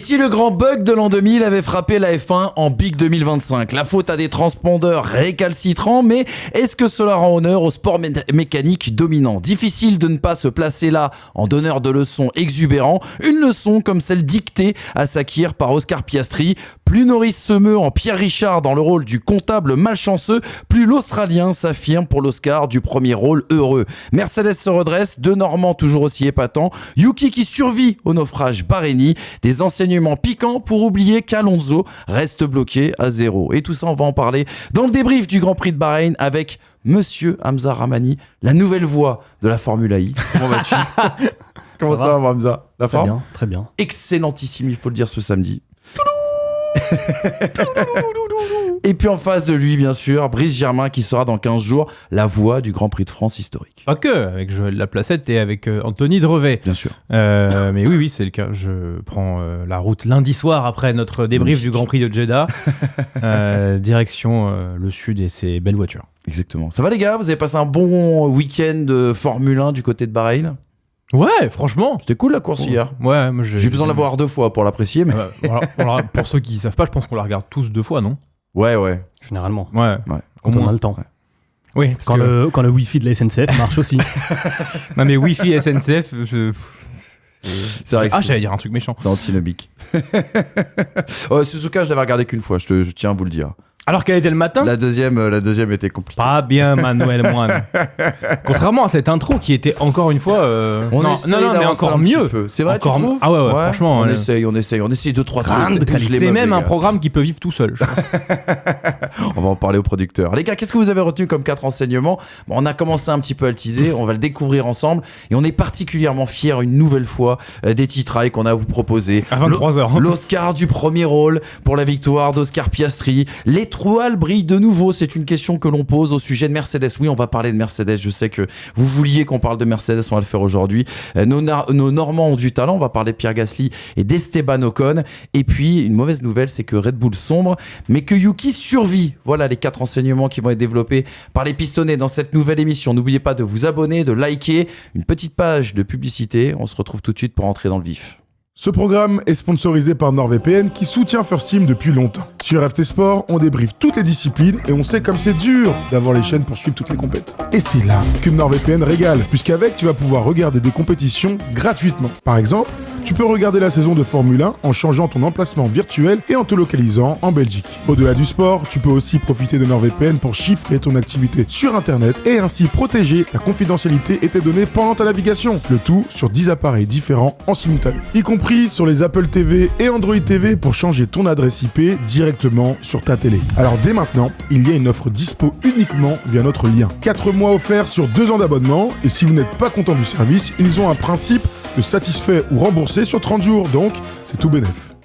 si le grand bug de l'an 2000 avait frappé la F1 en Big 2025? La faute à des transpondeurs récalcitrants, mais est-ce que cela rend honneur au sport mécanique dominant? Difficile de ne pas se placer là en donneur de leçons exubérants, une leçon comme celle dictée à Sakhir par Oscar Piastri. Plus Norris se meut en Pierre Richard dans le rôle du comptable malchanceux, plus l'Australien s'affirme pour l'Oscar du premier rôle heureux. Mercedes se redresse, deux Normands toujours aussi épatants, Yuki qui survit au naufrage bahreïni, des enseignements piquants pour oublier qu'Alonso reste bloqué à 0. Et tout ça, on va en parler dans le débrief du Grand Prix de Bahreïn avec Monsieur Hamza Rahmani, la nouvelle voix de la Formule I. Comment vas-tu? Comment ça va, Hamza? La forme? Très bien, très bien. Excellentissime, il faut le dire, ce samedi. Et puis en face de lui, bien sûr, Brice Germain qui sera dans 15 jours la voix du Grand Prix de France historique. Pas que, avec Joël Laplacette et avec Anthony Drevet. Bien sûr. Mais oui, c'est le cas. Je prends la route lundi soir après notre débrief du Grand Prix de Jeddah. Direction le sud et ses belles voitures. Exactement. Ça va les gars? Vous avez passé un bon week-end de Formule 1 du côté de Bahreïn? Ouais, franchement. C'était cool la course hier. Ouais, moi j'ai besoin de la voir 2 fois pour l'apprécier. Mais... voilà, pour ceux qui ne savent pas, je pense qu'on la regarde tous 2 fois, non? Ouais. Généralement. Ouais. Quand on a le temps. Ouais. Oui, quand le Wi-Fi de la SNCF marche aussi. Non mais Wi-Fi SNCF, c'est vrai que j'allais dire un truc méchant. C'est antinomique. Suzuka, je l'avais regardé qu'une fois, je tiens à vous le dire. Alors qu'elle était le matin? La deuxième était compliquée. Pas bien, Manuel Moine. Contrairement à cette intro qui était encore une fois... On non, mais encore mieux. C'est vrai, encore... tu trouves? Ah ouais, franchement. On essaye 2-3 trucs. C'est même un programme qui peut vivre tout seul. On va en parler aux producteurs. Les gars, qu'est-ce que vous avez retenu comme 4 enseignements? On a commencé un petit peu à le teaser, on va le découvrir ensemble. Et on est particulièrement fiers une nouvelle fois des titrailles qu'on a à vous proposer. À 23h. L'Oscar du premier rôle pour la victoire d'Oscar Piastri. L'étoile brille de nouveau, c'est une question que l'on pose au sujet de Mercedes. Oui, on va parler de Mercedes, je sais que vous vouliez qu'on parle de Mercedes, on va le faire aujourd'hui. Nos Normands ont du talent, on va parler de Pierre Gasly et d'Esteban Ocon. Et puis, une mauvaise nouvelle, c'est que Red Bull sombre, mais que Yuki survit. Voilà les 4 enseignements qui vont être développés par les pistonnés dans cette nouvelle émission. N'oubliez pas de vous abonner, de liker, une petite page de publicité. On se retrouve tout de suite pour entrer dans le vif. Ce programme est sponsorisé par NordVPN qui soutient First Team depuis longtemps. Sur FT Sport, on débriefe toutes les disciplines et on sait comme c'est dur d'avoir les chaînes pour suivre toutes les compètes. Et c'est là que NordVPN régale, puisqu'avec tu vas pouvoir regarder des compétitions gratuitement. Par exemple, tu peux regarder la saison de Formule 1 en changeant ton emplacement virtuel et en te localisant en Belgique. Au-delà du sport, tu peux aussi profiter de NordVPN pour chiffrer ton activité sur Internet et ainsi protéger ta confidentialité et tes données pendant ta navigation. Le tout sur 10 appareils différents en simultané, y compris sur les Apple TV et Android TV pour changer ton adresse IP directement sur ta télé. Alors dès maintenant, il y a une offre dispo uniquement via notre lien. 4 mois offerts sur 2 ans d'abonnement et si vous n'êtes pas content du service, ils ont un principe de satisfait ou remboursé sur 30 jours, donc c'est tout bénef.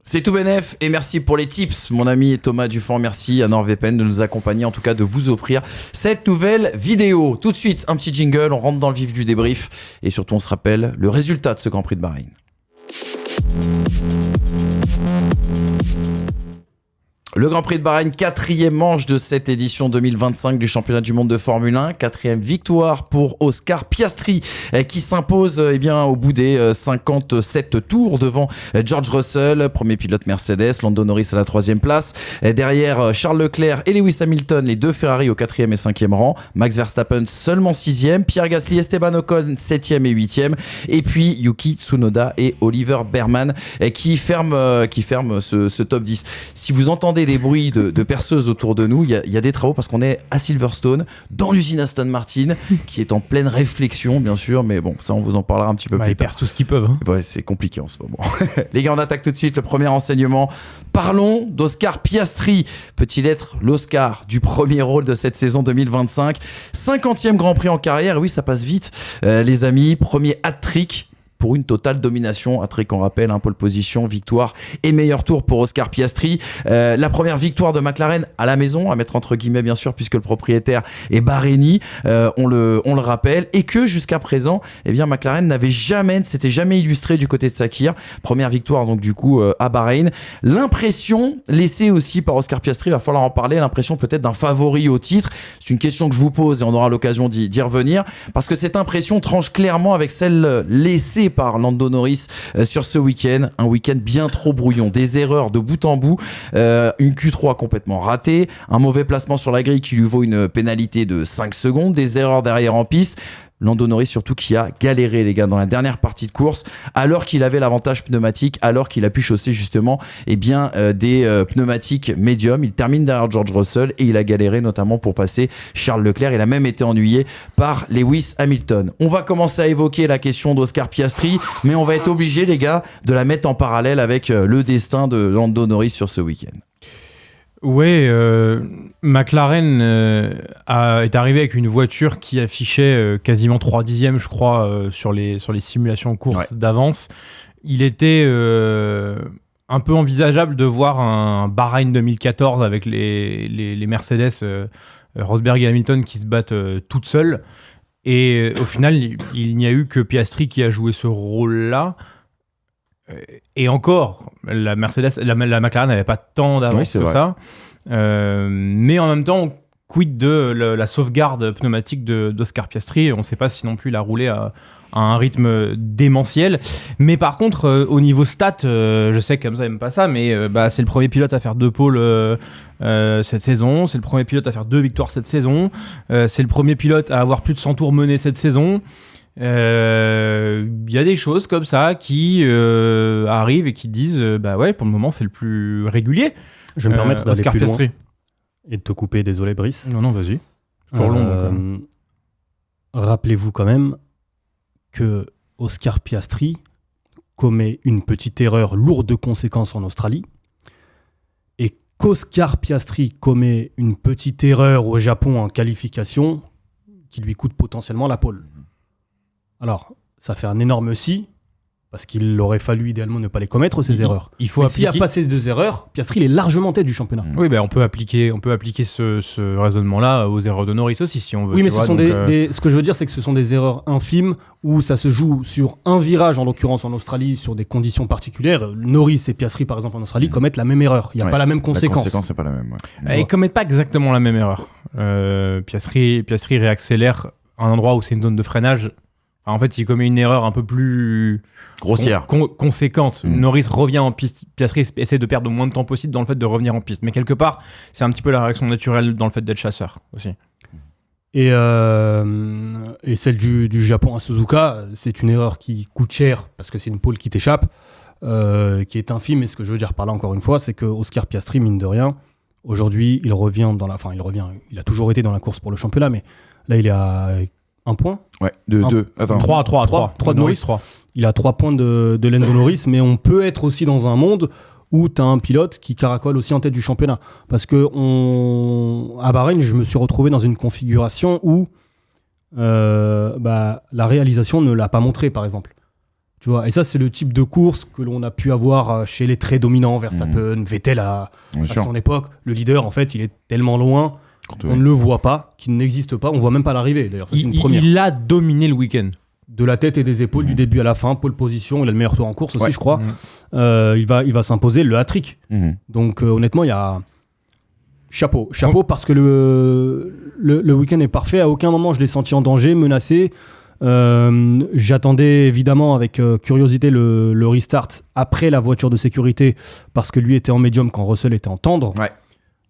C'est tout bénef et merci pour les tips, mon ami Thomas Dufan. Merci à NordVPN de nous accompagner, en tout cas de vous offrir cette nouvelle vidéo. Tout de suite, un petit jingle, on rentre dans le vif du débrief et surtout on se rappelle le résultat de ce Grand Prix de Bahreïn. Le Grand Prix de Bahreïn, 4e manche de cette édition 2025 du championnat du monde de Formule 1. 4e victoire pour Oscar Piastri qui s'impose au bout des 57 tours devant George Russell, premier pilote Mercedes, Lando Norris à la 3e place. Derrière Charles Leclerc et Lewis Hamilton, les 2 Ferrari au 4e et 5e rang. Max Verstappen seulement 6e. Pierre Gasly, Esteban Ocon 7e et 8e. Et puis Yuki Tsunoda et Oliver Behrman qui ferment ce top 10. Si vous entendez des bruits de perceuses autour de nous, il y a des travaux parce qu'on est à Silverstone, dans l'usine Aston Martin, qui est en pleine réflexion, bien sûr, mais bon, ça, on vous en parlera un petit peu plus tard. Ils percent tout ce qu'ils peuvent. Hein. Ouais, c'est compliqué en ce moment. Les gars, on attaque tout de suite le premier renseignement. Parlons d'Oscar Piastri. Peut-il être l'Oscar du premier rôle de cette saison 2025? 50e Grand Prix en carrière, oui, ça passe vite, les amis. Premier hat-trick pour une totale domination. Hat-trick, on rappelle, pole position, victoire et meilleur tour pour Oscar Piastri. La première victoire de McLaren à la maison, à mettre entre guillemets bien sûr, puisque le propriétaire est bahreïni, on le rappelle, et que jusqu'à présent, McLaren s'était jamais illustré du côté de Sakhir. Première victoire donc du coup à Bahreïn. L'impression laissée aussi par Oscar Piastri, il va falloir en parler, l'impression peut-être d'un favori au titre. C'est une question que je vous pose et on aura l'occasion d'y revenir, parce que cette impression tranche clairement avec celle laissée laissé par Lando Norris sur ce week-end. Un week-end bien trop brouillon, des erreurs de bout en bout, une Q3 complètement ratée, un mauvais placement sur la grille qui lui vaut une pénalité de 5 secondes, des erreurs derrière en piste. Lando Norris surtout qui a galéré les gars dans la dernière partie de course alors qu'il avait l'avantage pneumatique, alors qu'il a pu chausser justement des pneumatiques médiums. Il termine derrière George Russell et il a galéré notamment pour passer Charles Leclerc. Il a même été ennuyé par Lewis Hamilton. On va commencer à évoquer la question d'Oscar Piastri, mais on va être obligé les gars de la mettre en parallèle avec le destin de Lando Norris sur ce week-end. Ouais, McLaren est arrivé avec une voiture qui affichait quasiment 3 dixièmes, je crois, sur les simulations courses d'avance. Il était un peu envisageable de voir un Bahreïn 2014 avec les Mercedes Rosberg et Hamilton qui se battent toutes seules. Et au final, il n'y a eu que Piastri qui a joué ce rôle-là. Et encore, la McLaren n'avait pas tant d'avance que ça. Mais en même temps, quid de la sauvegarde pneumatique d'Oscar Piastri. On ne sait pas si non plus il a roulé à un rythme démentiel. Mais par contre, au niveau stats, je sais que Hamza n'aime pas ça, mais c'est le premier pilote à faire 2 pôles cette saison. C'est le premier pilote à faire 2 victoires cette saison. C'est le premier pilote à avoir plus de 100 tours menés cette saison. Il y a des choses comme ça qui arrivent et qui disent ouais, pour le moment c'est le plus régulier. Je vais me permettre d'aller Oscar plus Piastri. loin et de te couper, désolé Brice. Non, vas-y. Toujours long. Rappelez-vous quand même que Oscar Piastri commet une petite erreur lourde de conséquences en Australie et qu'Oscar Piastri commet une petite erreur au Japon en qualification qui lui coûte potentiellement la pole. Alors, ça fait un énorme si, parce qu'il aurait fallu idéalement ne pas les commettre, ces erreurs. Il faut Mais appliquer... s'il n'y a pas ces 2 erreurs, Piastri il est largement tête du championnat. Oui, on peut appliquer ce raisonnement-là aux erreurs de Norris aussi, si on veut. Oui, mais ce que je veux dire, c'est que ce sont des erreurs infimes où ça se joue sur un virage, en l'occurrence en Australie, sur des conditions particulières. Norris et Piastri, par exemple, en Australie, commettent la même erreur. Il n'y a pas la même conséquence. La conséquence n'est pas la même. Ils ne commettent pas exactement la même erreur. Piastri réaccélère à un endroit où c'est une zone de freinage. En fait, il commet une erreur un peu plus grossière, conséquente. Norris revient en piste. Piastri essaie de perdre le moins de temps possible dans le fait de revenir en piste. Mais quelque part, c'est un petit peu la réaction naturelle dans le fait d'être chasseur aussi. Et celle du Japon à Suzuka, c'est une erreur qui coûte cher parce que c'est une pole qui t'échappe, qui est infime. Et ce que je veux dire par là, encore une fois, c'est que Oscar Piastri, mine de rien, aujourd'hui, il a toujours été dans la course pour le championnat, mais là, il est à 1 point. Ouais, de 2. Attends. 3 de Norris. 3. Il a 3 points de Lando Norris, mais on peut être aussi dans un monde où tu as un pilote qui caracole aussi en tête du championnat. Parce que à Bahreïn, je me suis retrouvé dans une configuration où la réalisation ne l'a pas montré, par exemple. Tu vois, et ça, c'est le type de course que l'on a pu avoir chez les très dominants, Verstappen, Vettel à son époque. Le leader, en fait, il est tellement loin qu'on ne le voit pas, qu'il n'existe pas. On voit même pas l'arrivée, d'ailleurs. Ça, c'est une première. Il a dominé le week-end. De la tête et des épaules, du début à la fin, pole position. Il a le meilleur tour en course aussi, je crois. Il va s'imposer le hat-trick. Donc, honnêtement, il y a... Chapeau, parce que le week-end est parfait. À aucun moment, je l'ai senti en danger, menacé. J'attendais évidemment avec curiosité le restart après la voiture de sécurité, parce que lui était en médium quand Russell était en tendre.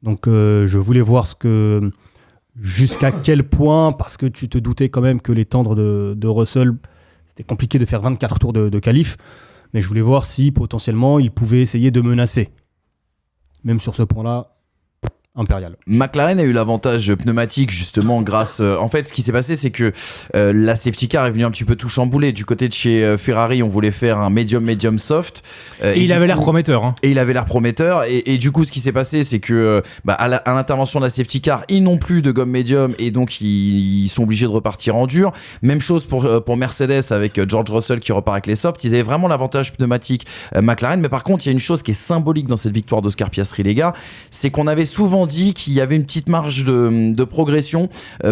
Donc je voulais voir jusqu'à quel point, parce que tu te doutais quand même que les tendres de Russell, c'était compliqué de faire 24 tours de qualif, mais je voulais voir si potentiellement il pouvait essayer de menacer. Même sur ce point-là, impérial. McLaren a eu l'avantage pneumatique justement grâce... en fait, ce qui s'est passé, c'est que la safety car est venue un petit peu tout chambouler. Du côté de chez Ferrari, on voulait faire un medium soft. Et il avait l'air prometteur. Hein. Et il avait l'air prometteur. Et du coup, ce qui s'est passé, c'est que à l'intervention de la safety car, ils n'ont plus de gomme medium et donc ils sont obligés de repartir en dur. Même chose pour Mercedes avec George Russell qui repart avec les softs. Ils avaient vraiment l'avantage pneumatique McLaren. Mais par contre, il y a une chose qui est symbolique dans cette victoire d'Oscar Piastri, les gars, c'est qu'on avait souvent dit qu'il y avait une petite marge de progression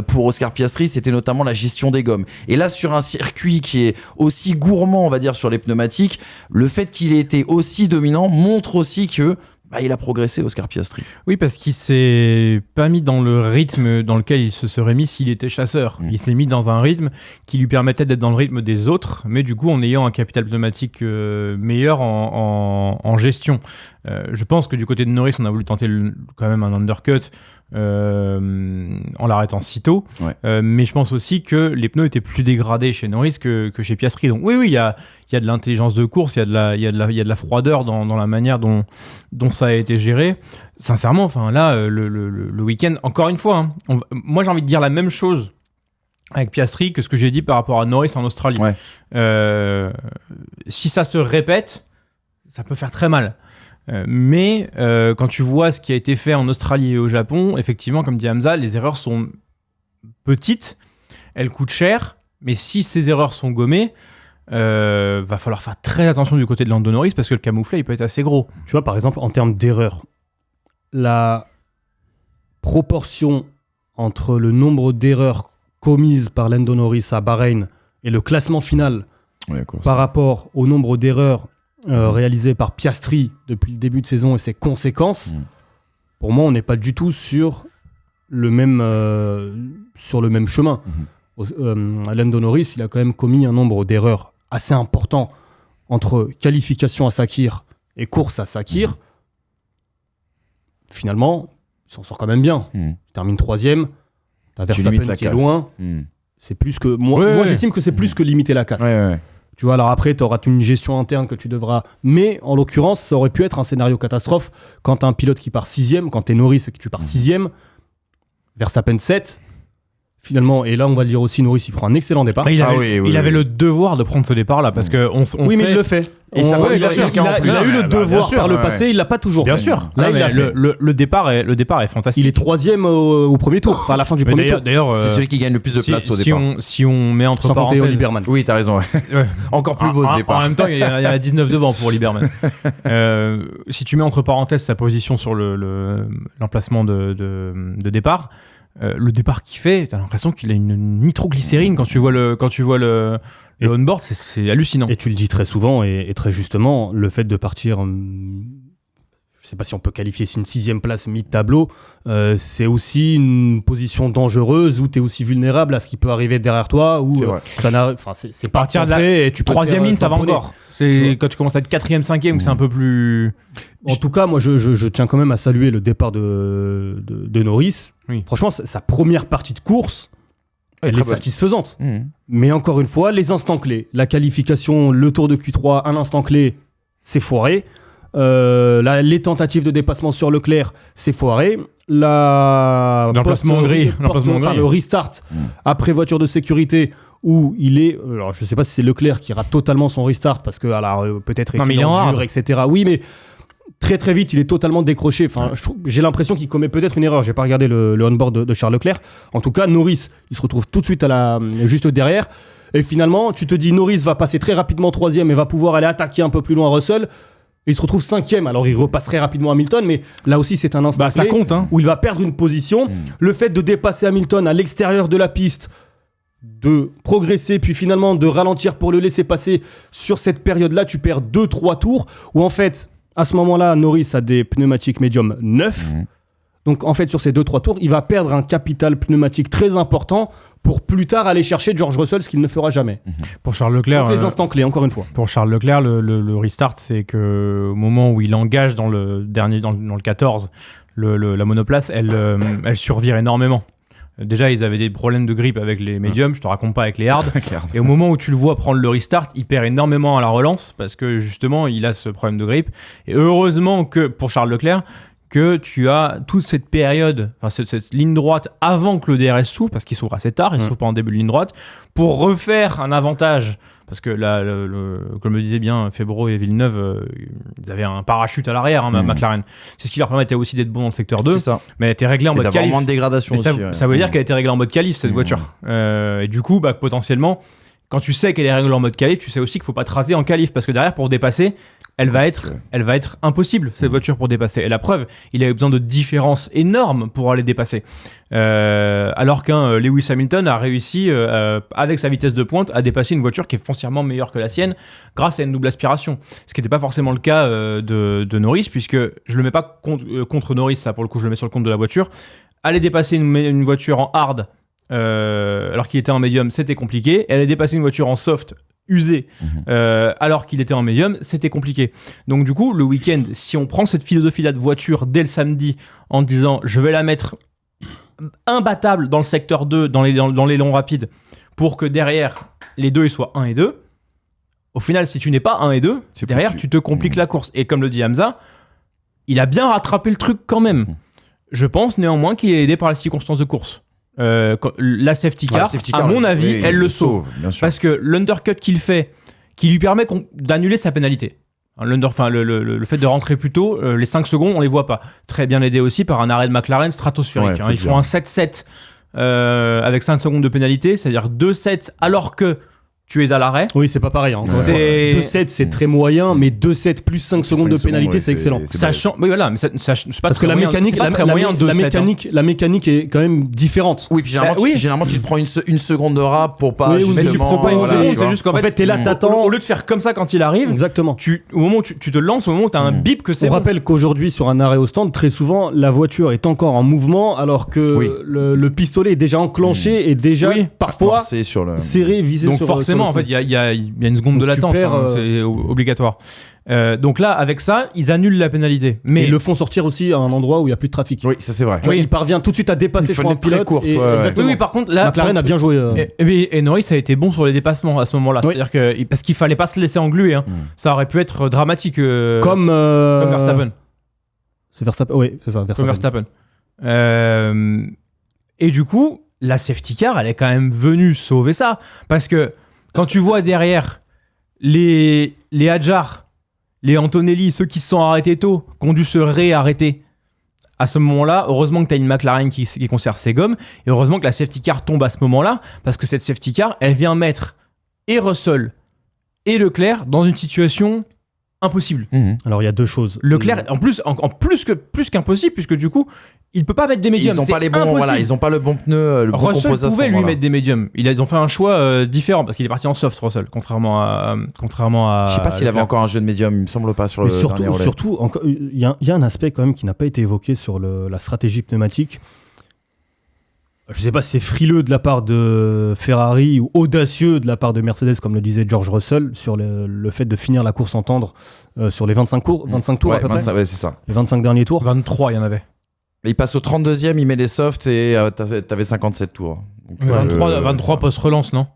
pour Oscar Piastri, c'était notamment la gestion des gommes. Et là, sur un circuit qui est aussi gourmand, on va dire, sur les pneumatiques, le fait qu'il ait été aussi dominant montre aussi que il a progressé, Oscar Piastri. Oui, parce qu'il s'est pas mis dans le rythme dans lequel il se serait mis s'il était chasseur. Il s'est mis dans un rythme qui lui permettait d'être dans le rythme des autres, mais du coup en ayant un capital pneumatique meilleur en gestion. Je pense que du côté de Norris, on a voulu tenter quand même un undercut en l'arrêtant si tôt. Mais je pense aussi que les pneus étaient plus dégradés chez Norris que chez Piastri. Donc oui, il y a de l'intelligence de course, il y a de la froideur dans la manière dont ça a été géré. Sincèrement, enfin là, le week-end, encore une fois, moi j'ai envie de dire la même chose avec Piastri que ce que j'ai dit par rapport à Norris en Australie. Si ça se répète, ça peut faire très mal. Mais quand tu vois ce qui a été fait en Australie et au Japon, effectivement, comme dit Hamza, les erreurs sont petites, elles coûtent cher, mais si ces erreurs sont gommées, va falloir faire très attention du côté de Lando Norris parce que le camouflet il peut être assez gros. Tu vois, par exemple, en termes d'erreurs, la proportion entre le nombre d'erreurs commises par Lando Norris à Bahreïn et le classement final par rapport au nombre d'erreurs réalisé par Piastri depuis le début de saison et ses conséquences, pour moi, on n'est pas du tout sur le même chemin. Lando Norris, il a quand même commis un nombre d'erreurs assez important entre qualification à Sakir et course à Sakir. Finalement, il s'en sort quand même bien. Il termine 3e. T'as Verstappen qui est loin. C'est plus que... Moi, j'estime que c'est plus que limiter la casse. Tu vois, alors après, tu auras une gestion interne que tu devras... Mais en l'occurrence, ça aurait pu être un scénario catastrophe quand tu as un pilote qui part 6e, quand tu es Norris et que tu pars 6e, Verstappen 7. Finalement, et là, on va le dire aussi, Norris, il prend un excellent départ. Il avait le devoir de prendre ce départ-là parce que on sait... mais il le fait. Et ça va durer quelqu'un en plus. Il a eu le devoir par le passé, il l'a pas toujours fait. Bien sûr. Là, il a fait. Le départ est fantastique. Il est 3e au premier tour, enfin à la fin du premier tour. D'ailleurs, c'est celui qui gagne le plus de place au départ. Si on met entre parenthèses... Lieberman. Oui, t'as raison. Encore plus beau ce départ. En même temps, il y a 19 devant pour Lieberman. Si tu mets entre parenthèses sa position sur l'emplacement de départ, le départ qu'il fait, t'as l'impression qu'il a une nitroglycérine quand tu vois le on-board, c'est hallucinant. Et tu le dis très souvent et très justement, le fait de partir, je sais pas si on peut qualifier une 6e place mi-tableau, c'est aussi une position dangereuse où tu es aussi vulnérable à ce qui peut arriver derrière toi, où c'est partir de et tu 3e ligne, ça va encore. C'est quand tu commences à être 4e, 5e, c'est un peu plus... En tout cas, moi, je tiens quand même à saluer le départ de Norris. Oui. Franchement, sa première partie de course, elle est satisfaisante. Mais encore une fois, les instants clés, la qualification, le tour de Q3, un instant clé, c'est foiré. Les tentatives de dépassement sur Leclerc, c'est foiré. L'emplacement gris. Le restart après voiture de sécurité où il est... Alors, je ne sais pas si c'est Leclerc qui rate totalement son restart parce que peut-être il est en dur, etc. Oui, mais très très vite, il est totalement décroché. Enfin, j'ai l'impression qu'il commet peut-être une erreur. J'ai pas regardé le on-board de Charles Leclerc. En tout cas, Norris, il se retrouve tout de suite juste derrière. Et finalement, tu te dis, Norris va passer très rapidement 3e et va pouvoir aller attaquer un peu plus loin Russell. Il se retrouve 5e, alors il repasse très rapidement Hamilton, mais là aussi c'est un instant ça compte, où il va perdre une position. Le fait de dépasser Hamilton à l'extérieur de la piste, de progresser, puis finalement de ralentir pour le laisser passer sur cette période-là, tu perds 2-3 tours, où en fait, à ce moment-là, Norris a des pneumatiques médium 9. Donc en fait, sur ces 2-3 tours, il va perdre un capital pneumatique très important pour plus tard aller chercher George Russell, ce qu'il ne fera jamais. Pour Charles Leclerc, donc les instants clés, encore une fois. Pour Charles Leclerc, le restart, c'est que au moment où il engage dans le 14, la monoplace, elle survire énormément. Déjà, ils avaient des problèmes de grippe avec les médiums, je te raconte pas avec les hards. Et au moment où tu le vois prendre le restart, il perd énormément à la relance parce que justement, il a ce problème de grippe. Et heureusement que pour Charles Leclerc, que tu as toute cette période, cette ligne droite avant que le DRS s'ouvre, parce qu'il s'ouvre assez tard, il s'ouvre pas en début de ligne droite, pour refaire un avantage. Parce que là, comme le disait bien Febro et Villeneuve, ils avaient un parachute à l'arrière, McLaren. C'est ce qui leur permettait aussi d'être bon dans le secteur 2. C'est ça. Mais elle était réglée en mode qualif. Moins de dégradation aussi. Ça veut dire qu'elle était réglée en mode qualif, cette voiture. Et du coup, potentiellement, quand tu sais qu'elle est réglée en mode qualif, tu sais aussi qu'il ne faut pas te rater en qualif. Parce que derrière, pour dépasser, elle va être impossible, cette voiture, pour dépasser. Et la preuve, il avait besoin de différences énormes pour aller dépasser. Alors qu'un Lewis Hamilton a réussi, avec sa vitesse de pointe, à dépasser une voiture qui est foncièrement meilleure que la sienne grâce à une double aspiration. Ce qui n'était pas forcément le cas de Norris, puisque je le mets pas contre Norris, ça pour le coup, je le mets sur le compte de la voiture. Aller dépasser une voiture en hard, alors qu'il était en médium, c'était compliqué. Et aller dépasser une voiture en soft, usé alors qu'il était en médium, c'était compliqué. Donc du coup, le week-end, si on prend cette philosophie-là de voiture dès le samedi en disant je vais la mettre imbattable dans le secteur 2, dans les longs rapides, pour que derrière les deux ils soient 1 et 2, au final, si tu n'es pas 1 et 2, derrière tu te compliques la course. Et comme le dit Hamza, il a bien rattrapé le truc quand même. Je pense néanmoins qu'il est aidé par les circonstances de course. La safety car, à mon avis, elle le sauve. Parce que l'undercut qu'il fait, qui lui permet d'annuler sa pénalité. Le fait de rentrer plus tôt, les 5 secondes, on les voit pas. Très bien aidé aussi par un arrêt de McLaren stratosphérique. Ils font un 7-7 avec 5 secondes de pénalité, c'est-à-dire 2-7 alors que tu es à l'arrêt. Oui, c'est pas pareil. 2-7, c'est très moyen, mais 2-7 plus 5 secondes de pénalité, c'est excellent. Sachant, mais voilà, mais c'est pas parce que la mécanique, la mécanique est quand même différente. Oui, puis généralement, tu te prends une seconde de rap pour pas. Oui, mais tu prends pas une seconde, c'est juste qu'en fait, t'es là, t'attends. Au lieu de faire comme ça quand il arrive, exactement. Au moment où tu te lances, au moment où t'as un bip que c'est. On rappelle qu'aujourd'hui, sur un arrêt au stand, très souvent, la voiture est encore en mouvement, alors que le pistolet est déjà enclenché et déjà parfois serré, visé sur. Forcément, en fait, il y a une seconde de latence, c'est obligatoire. Donc là, avec ça, ils annulent la pénalité. Mais ils le font sortir aussi à un endroit où il n'y a plus de trafic. Oui, ça c'est vrai. Il parvient tout de suite à dépasser le champ pilote. Exactement. Oui, par contre, là, McLaren a bien joué. Et Norris a été bon sur les dépassements à ce moment-là. C'est-à-dire que parce qu'il fallait pas se laisser engluer. Ça aurait pu être dramatique. Comme Verstappen. C'est Verstappen. Oui, c'est ça. Comme Verstappen. Et du coup, la safety car, elle est quand même venue sauver ça, parce que quand tu vois derrière les Hadjar, les Antonelli, ceux qui se sont arrêtés tôt, qui ont dû se réarrêter, à ce moment-là, heureusement que tu as une McLaren qui conserve ses gommes, et heureusement que la safety car tombe à ce moment-là, parce que cette safety car, elle vient mettre et Russell et Leclerc dans une situation impossible. Alors il y a deux choses. Leclerc, en plus qu'impossible, puisque du coup, il peut pas mettre des médiums. Ils ont pas les bons, ils ont pas le bon pneu, le bon composé. Russell pouvait lui mettre des médiums. Ils ont fait un choix différent parce qu'il est parti en soft, Russell, contrairement à. Je sais pas s'il avait encore un jeu de médium, il me semble pas sur le dernier relais. Surtout, il y a un aspect quand même qui n'a pas été évoqué sur la stratégie pneumatique. Je sais pas si c'est frileux de la part de Ferrari ou audacieux de la part de Mercedes, comme le disait George Russell, sur le fait de finir la course en tendre sur les 25 tours à peu près. Ouais, c'est ça. Les 25 derniers tours. 23, il y en avait. Mais il passe au 32e, il met les softs et t'avais 57 tours. Donc, 23 post-relance, non ?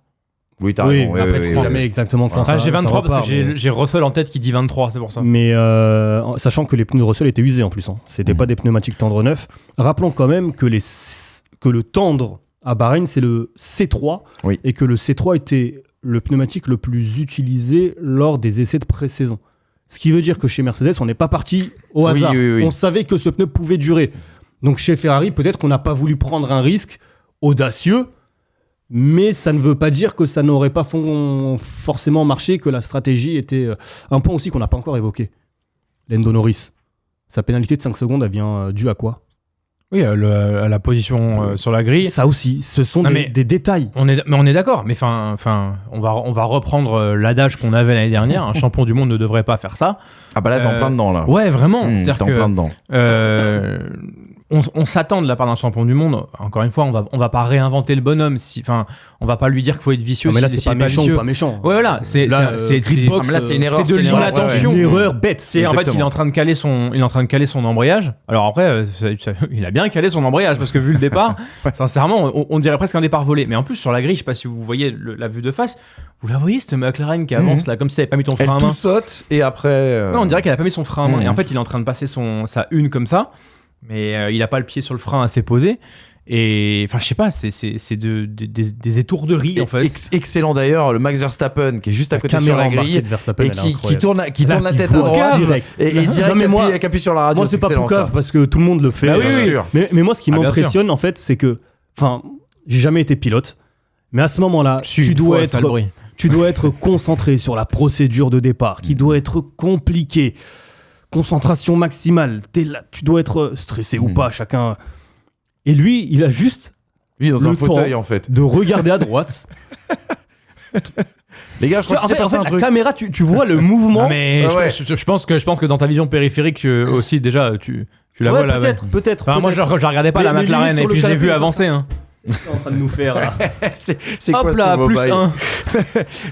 Oui, t'as raison. Après, tu sais jamais exactement quand ça. J'ai 23 parce que j'ai Russell en tête qui dit 23, c'est pour ça. Mais sachant que les pneus de Russell étaient usés en plus. C'était pas des pneumatiques tendres neufs. Rappelons quand même que le tendre à Bahreïn, c'est le C3, et que le C3 était le pneumatique le plus utilisé lors des essais de pré-saison. Ce qui veut dire que chez Mercedes, on n'est pas parti au hasard. Oui. On savait que ce pneu pouvait durer. Donc chez Ferrari, peut-être qu'on n'a pas voulu prendre un risque audacieux, mais ça ne veut pas dire que ça n'aurait pas forcément marché, que la stratégie était... Un point aussi qu'on n'a pas encore évoqué. Lando Norris. Sa pénalité de 5 secondes, elle vient due à quoi ? Oui, à la position sur la grille. Ça aussi, ce sont des détails. On est d'accord, mais on va reprendre l'adage qu'on avait l'année dernière. Un champion du monde ne devrait pas faire ça. Ah bah là, t'es en plein dedans, là. Ouais, vraiment. C'est-à-dire t'es en plein dedans. On s'attend de la part d'un champion du monde. Encore une fois, on va pas réinventer le bonhomme. On va pas lui dire qu'il faut être vicieux. Mais là, c'est pas méchant ou pas méchant. Ouais, voilà. C'est une erreur. C'est de l'inattention. Une erreur bête. En fait, il est en train de caler son embrayage. Alors après, il a bien calé son embrayage parce que vu le départ, sincèrement, on dirait presque un départ volé. Mais en plus, sur la grille, je sais pas si vous voyez la vue de face. Vous la voyez, cette McLaren qui avance là, comme si elle n'avait pas mis ton frein à main. Elle tout saute et après. Non, on dirait qu'elle a pas mis son frein à main. Et en fait, il est en train de passer sa une comme ça. Mais il a pas le pied sur le frein assez posé. Et enfin, je sais pas, c'est des étourderies en fait. Excellent d'ailleurs, le Max Verstappen qui est juste à côté sur la grille et qui tourne la tête à droite et direct appuie sur la radio. Moi, c'est pas poucave parce que tout le monde le fait. Mais moi, ce qui m'impressionne en fait, c'est que, enfin, j'ai jamais été pilote, mais à ce moment-là, tu tu dois être concentré sur la procédure de départ, qui doit être compliquée. Concentration maximale. T'es là, tu dois être stressé ou pas, chacun. Et lui, il a juste dans un le fauteuil, temps en fait. de regarder à droite. Les gars, je crois que c'est passé un la truc. caméra, tu vois le mouvement. Non, mais Ouais. je pense que dans ta vision périphérique aussi, déjà, tu la vois là. Peut-être. Enfin, moi, je regardais pas la Mais McLaren limite et sur puis le je l'ai vu canapé, avancer. Hein. en train de nous faire là. c'est Hop quoi ce là, nouveau plus bail 1.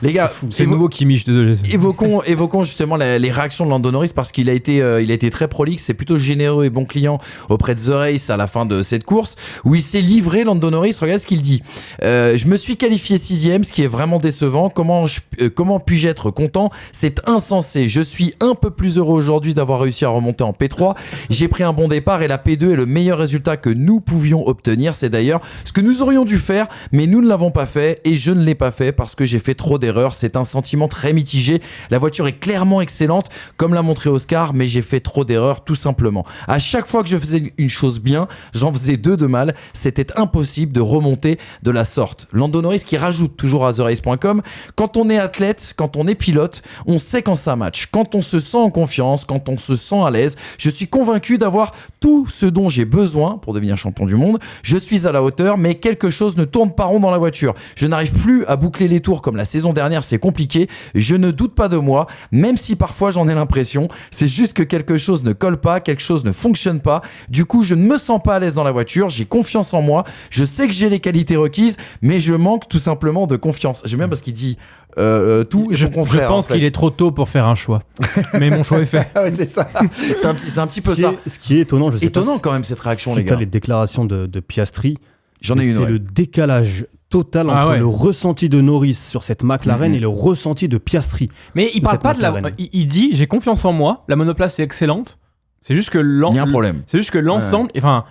Les gars, C'est nouveau Kimi, je suis désolé. Évoquons justement les réactions de Lando Norris parce qu'il a été très prolixe, c'est plutôt généreux et bon client auprès de The Race à la fin de cette course où il s'est livré. Lando Norris, regarde ce qu'il dit. Je me suis qualifié 6ème, ce qui est vraiment décevant. Comment puis-je être content? C'est insensé. Je suis un peu plus heureux aujourd'hui d'avoir réussi à remonter en P3. J'ai pris un bon départ et la P2 est le meilleur résultat que nous pouvions obtenir. C'est d'ailleurs ce que nous aurions dû faire, mais nous ne l'avons pas fait et je ne l'ai pas fait parce que j'ai fait trop d'erreurs. C'est un sentiment très mitigé. La voiture est clairement excellente, comme l'a montré Oscar, mais j'ai fait trop d'erreurs tout simplement. À chaque fois que je faisais une chose bien, j'en faisais 2 de mal. C'était impossible de remonter de la sorte. Lando Norris qui rajoute toujours à TheRace.com: quand on est athlète, quand on est pilote, on sait quand ça match, quand on se sent en confiance, quand on se sent à l'aise. Je suis convaincu d'avoir tout ce dont j'ai besoin pour devenir champion du monde. Je suis à la hauteur, mais quelque chose ne tourne pas rond dans la voiture. Je n'arrive plus à boucler les tours comme la saison dernière, c'est compliqué. Je ne doute pas de moi, même si parfois j'en ai l'impression. C'est juste que quelque chose ne colle pas, quelque chose ne fonctionne pas. Du coup, je ne me sens pas à l'aise dans la voiture. J'ai confiance en moi. Je sais que j'ai les qualités requises, mais je manque tout simplement de confiance. J'aime bien parce qu'il dit tout et son contraire. Je pense en fait. qu'il est trop tôt pour faire un choix. Mais mon choix est fait. Ah ouais, c'est ça. C'est un petit peu ça. Ce qui est étonnant, je sais Étonnant pas quand même cette réaction, si les t'as gars. les déclarations de Piastri. J'en ai une. C'est Ouais. le décalage total entre le ressenti de Norris sur cette McLaren et le ressenti de Piastri. Mais il parle pas de la. Il dit j'ai confiance en moi, la monoplace est excellente. C'est juste que Il y a un problème. C'est juste que l'ensemble, enfin,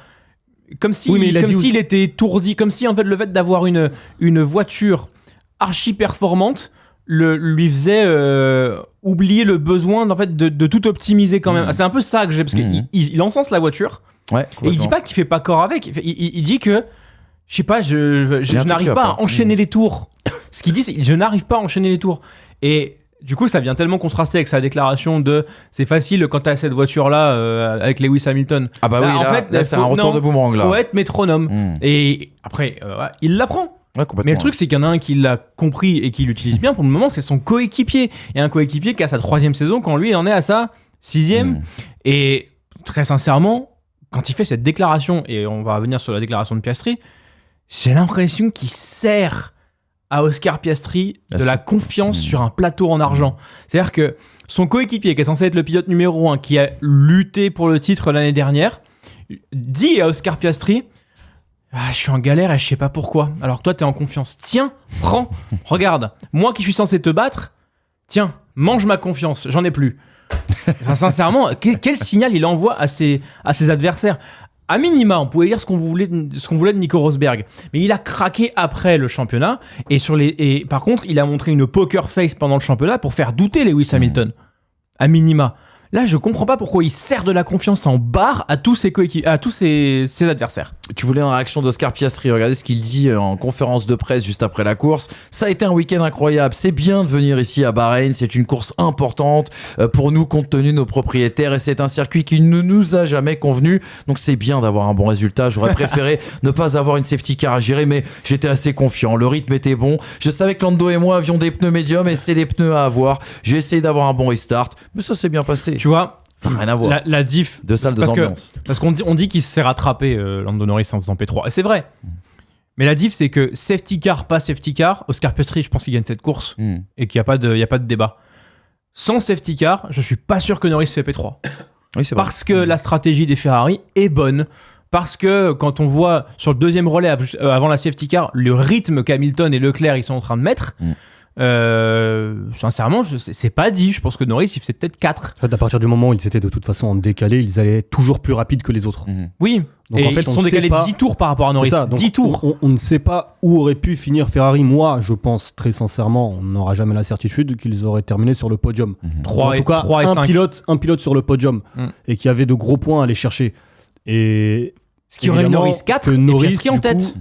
comme si, Oui, mais il a dit s'il était étourdi, comme si en fait le fait d'avoir une voiture archi performante lui faisait oublier le besoin en fait de tout optimiser quand même. C'est un peu ça que j'ai parce qu'il encense la voiture. Ouais, Et il dit pas qu'il fait pas corps avec. Il dit que je sais pas, je n'arrive pas à enchaîner les tours. Ce qu'il dit, c'est je n'arrive pas à enchaîner les tours. Et du coup, ça vient tellement contraster avec sa déclaration de c'est facile quand t'as cette voiture-là avec Lewis Hamilton. Ah bah oui, en fait, là c'est un retour de boomerang là. Faut être métronome. Et après, il l'apprend. Ouais, complètement. Mais le truc, c'est qu'il y en a un qui l'a compris et qui l'utilise bien pour le moment, c'est son coéquipier. Et un coéquipier qui a sa 3e saison quand lui il en est à sa 6e. Et très sincèrement, quand il fait cette déclaration, et on va revenir sur la déclaration de Piastri, j'ai l'impression qu'il sert à Oscar Piastri de la confiance sur un plateau en argent. C'est-à-dire que son coéquipier, qui est censé être le pilote numéro 1, qui a lutté pour le titre l'année dernière, dit à Oscar Piastri: je suis en galère et je sais pas pourquoi. Alors que toi, t'es en confiance. Tiens, prends, regarde. Moi qui suis censé te battre, tiens, mange ma confiance. J'en ai plus. Enfin, sincèrement, quel signal il envoie à ses adversaires? À minima, on pouvait dire ce qu'on voulait de Nico Rosberg, mais il a craqué après le championnat et par contre, il a montré une poker face pendant le championnat pour faire douter Lewis Hamilton. À minima. Là, je comprends pas pourquoi il sert de la confiance en barre à tous ses coéquipiers, à tous ses adversaires. Tu voulais une réaction d'Oscar Piastri, regardez ce qu'il dit en conférence de presse juste après la course. Ça a été un week-end incroyable, c'est bien de venir ici à Bahreïn, c'est une course importante pour nous compte tenu de nos propriétaires et c'est un circuit qui ne nous a jamais convenu, donc c'est bien d'avoir un bon résultat. J'aurais préféré ne pas avoir une safety car à gérer, mais j'étais assez confiant, le rythme était bon, je savais que Lando et moi avions des pneus médiums et c'est les pneus à avoir. J'ai essayé d'avoir un bon restart, mais ça s'est bien passé. Tu vois, ça n'a rien à voir. La diff. Deux salles, deux ambiances. Parce qu'on dit qu'il s'est rattrapé, Lando Norris, en faisant P3. Et c'est vrai. Mais la diff, c'est que safety car, pas safety car, Oscar Piastri, je pense qu'il gagne cette course et qu'il n'y a pas de débat. Sans safety car, je suis pas sûr que Norris fait P3. Oui, c'est vrai. Parce que la stratégie des Ferrari est bonne. Parce que quand on voit sur le deuxième relais, avant la safety car, le rythme qu'Hamilton et Leclerc ils sont en train de mettre. Sincèrement, c'est pas dit. Je pense que Norris il faisait peut-être 4. En fait, à partir du moment où ils étaient de toute façon en décalé, ils allaient toujours plus rapide que les autres. Oui, donc et en fait, ils sont décalés de 10 tours par rapport à Norris. C'est ça, donc 10 tours. On ne sait pas où aurait pu finir Ferrari. Moi, je pense très sincèrement, on n'aura jamais la certitude qu'ils auraient terminé sur le podium. 3 en tout cas, 3 et 5. un pilote sur le podium et qui avait de gros points à aller chercher. Et ce qui aurait eu Norris 4 que Norris, et Piastri en tête.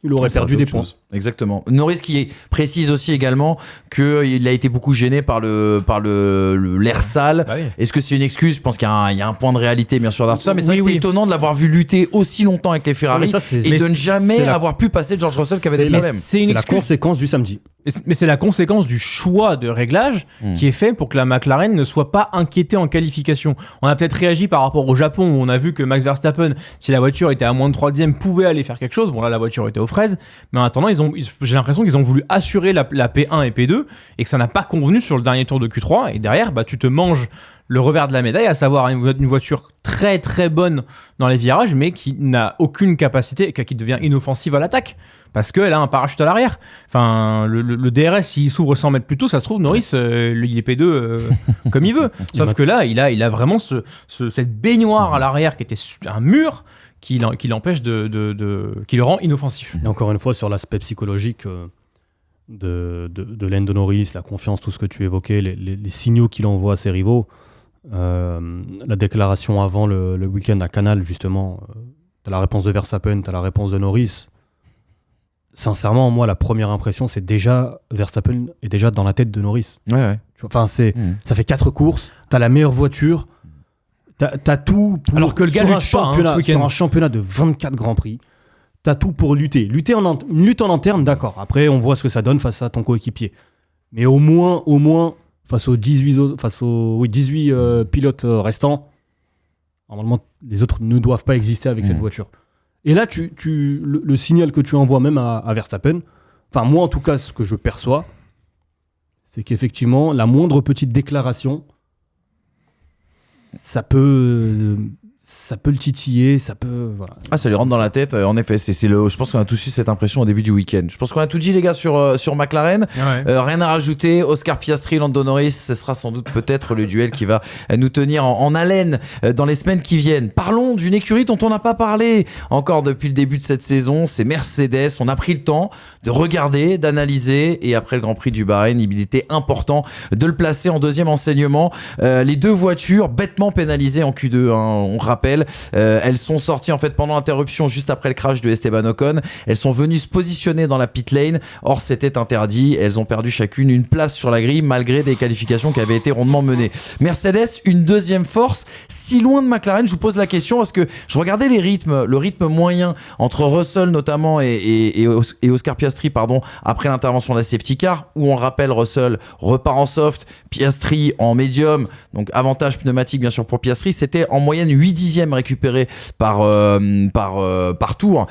Il aurait perdu des points. Exactement. Norris qui précise aussi également qu'il a été beaucoup gêné par l'air sale. Bah oui. Est-ce que c'est une excuse? Je pense qu'il y a un point de réalité bien sûr dans tout ça, mais c'est vrai que c'est étonnant de l'avoir vu lutter aussi longtemps avec les Ferrari et de ne jamais avoir pu passer George Russell qui avait des problèmes. C'est la conséquence du samedi. Mais c'est la conséquence du choix de réglage qui est fait pour que la McLaren ne soit pas inquiétée en qualification. On a peut-être réagi par rapport au Japon où on a vu que Max Verstappen, si la voiture était à moins de 3e, pouvait aller faire quelque chose. Bon là, la voiture était aux fraises, mais en attendant, j'ai l'impression qu'ils ont voulu assurer la P1 et P2 et que ça n'a pas convenu sur le dernier tour de Q3. Et derrière, tu te manges le revers de la médaille, à savoir une voiture très très bonne dans les virages, mais qui n'a aucune capacité, qui devient inoffensive à l'attaque, parce qu'elle a un parachute à l'arrière. Enfin, le DRS, s'il s'ouvre 100 mètres plus tôt, ça se trouve, Norris, il est P2 comme il veut. Sauf que là, il a vraiment cette baignoire à l'arrière qui était un mur qui l'empêche qui le rend inoffensif. Et encore une fois, sur l'aspect psychologique de Lando Norris, la confiance, tout ce que tu évoquais, les signaux qu'il envoie à ses rivaux, la déclaration avant le week-end à Canal, justement, t'as la réponse de Verstappen, t'as la réponse de Norris. Sincèrement, moi, la première impression, c'est déjà Verstappen est déjà dans la tête de Norris. Ouais. Enfin, ça fait 4 courses, t'as la meilleure voiture, t'as tout pour, alors que le gars lutte pas, sur un championnat de 24 Grands Prix. T'as tout pour lutter. Une lutte en interne, d'accord. Après, on voit ce que ça donne face à ton coéquipier. Mais au moins, face aux 18 pilotes restants, normalement, les autres ne doivent pas exister avec cette voiture. Et là, le signal que tu envoies même à Verstappen, enfin, moi en tout cas, ce que je perçois, c'est qu'effectivement, la moindre petite déclaration, ça peut le titiller, ça peut... Voilà. Ah, ça lui rentre dans la tête, en effet. Je pense qu'on a tous eu cette impression au début du week-end. Je pense qu'on a tout dit, les gars, sur McLaren. Ouais. Rien à rajouter. Oscar Piastri, Lando Norris, ce sera sans doute peut-être le duel qui va nous tenir en haleine dans les semaines qui viennent. Parlons d'une écurie dont on n'a pas parlé encore depuis le début de cette saison. C'est Mercedes. On a pris le temps de regarder, d'analyser. Et après le Grand Prix du Bahreïn, il était important de le placer en deuxième enseignement. Les deux voitures bêtement pénalisées en Q2. On rappelle, elles sont sorties en fait pendant l'interruption juste après le crash de Esteban Ocon. Elles sont venues se positionner dans la pit lane. Or, c'était interdit. Elles ont perdu chacune une place sur la grille malgré des qualifications qui avaient été rondement menées. Mercedes, une deuxième force, si loin de McLaren. Je vous pose la question parce que je regardais le rythme moyen entre Russell notamment et Oscar Piastri, après l'intervention de la safety car, où on le rappelle, Russell repart en soft, Piastri en médium, donc avantage pneumatique bien sûr pour Piastri. C'était en moyenne 8 dixièmes récupérés par tour